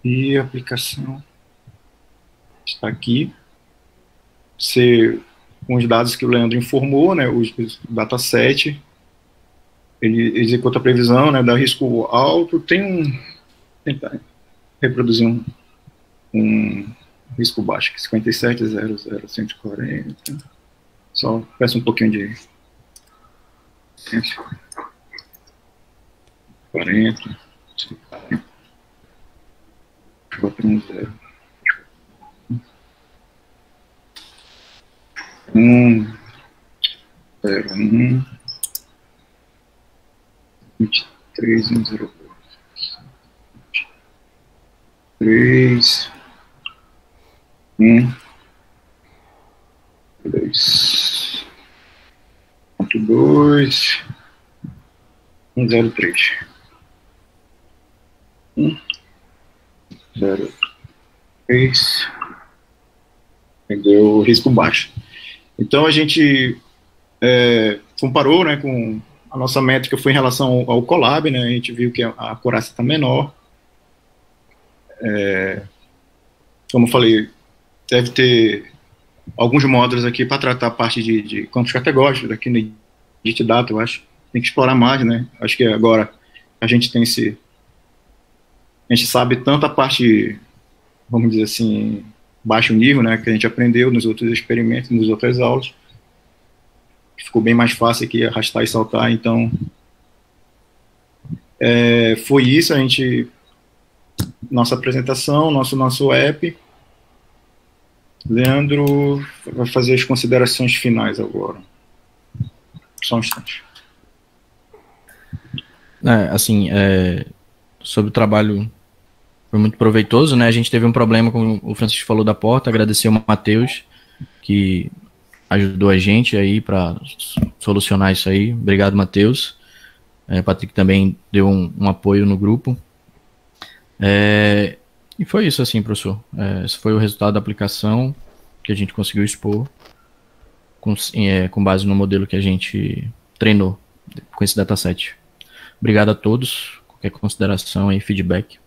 V: E a aplicação está aqui. Com os dados que o Leandro informou, né, o dataset, ele executa a previsão, né, dá risco alto, tentar reproduzir um risco baixo, 57,00,140. Só peço um pouquinho de 40. Vou para 0. 0, 23, 0, 3, 2, 2, 103. 0, 3. Deu risco baixo. Então a gente comparou, né, com a nossa métrica foi em relação ao Colab, né, a gente viu que a acurácia está menor. Como eu falei, deve ter alguns módulos aqui para tratar a parte de campos categóricos, aqui no Edit Data, eu acho. Tem que explorar mais, né? Acho que agora a gente tem a gente sabe tanto a parte, vamos dizer assim, baixo nível, né, que a gente aprendeu nos outros experimentos, nas outras aulas. Ficou bem mais fácil aqui arrastar e saltar, então foi isso, nossa apresentação, nosso app. Leandro vai fazer as considerações finais agora. Só um instante.
U: Sobre o trabalho, foi muito proveitoso, né? A gente teve um problema, como o Francisco falou, da porta. Agradecer ao Matheus, que ajudou a gente aí para solucionar isso aí. Obrigado, Matheus. Patrick também deu um apoio no grupo. E foi isso, assim, professor. Esse foi o resultado da aplicação que a gente conseguiu expor com base no modelo que a gente treinou com esse dataset. Obrigado a todos. Qualquer consideração e feedback.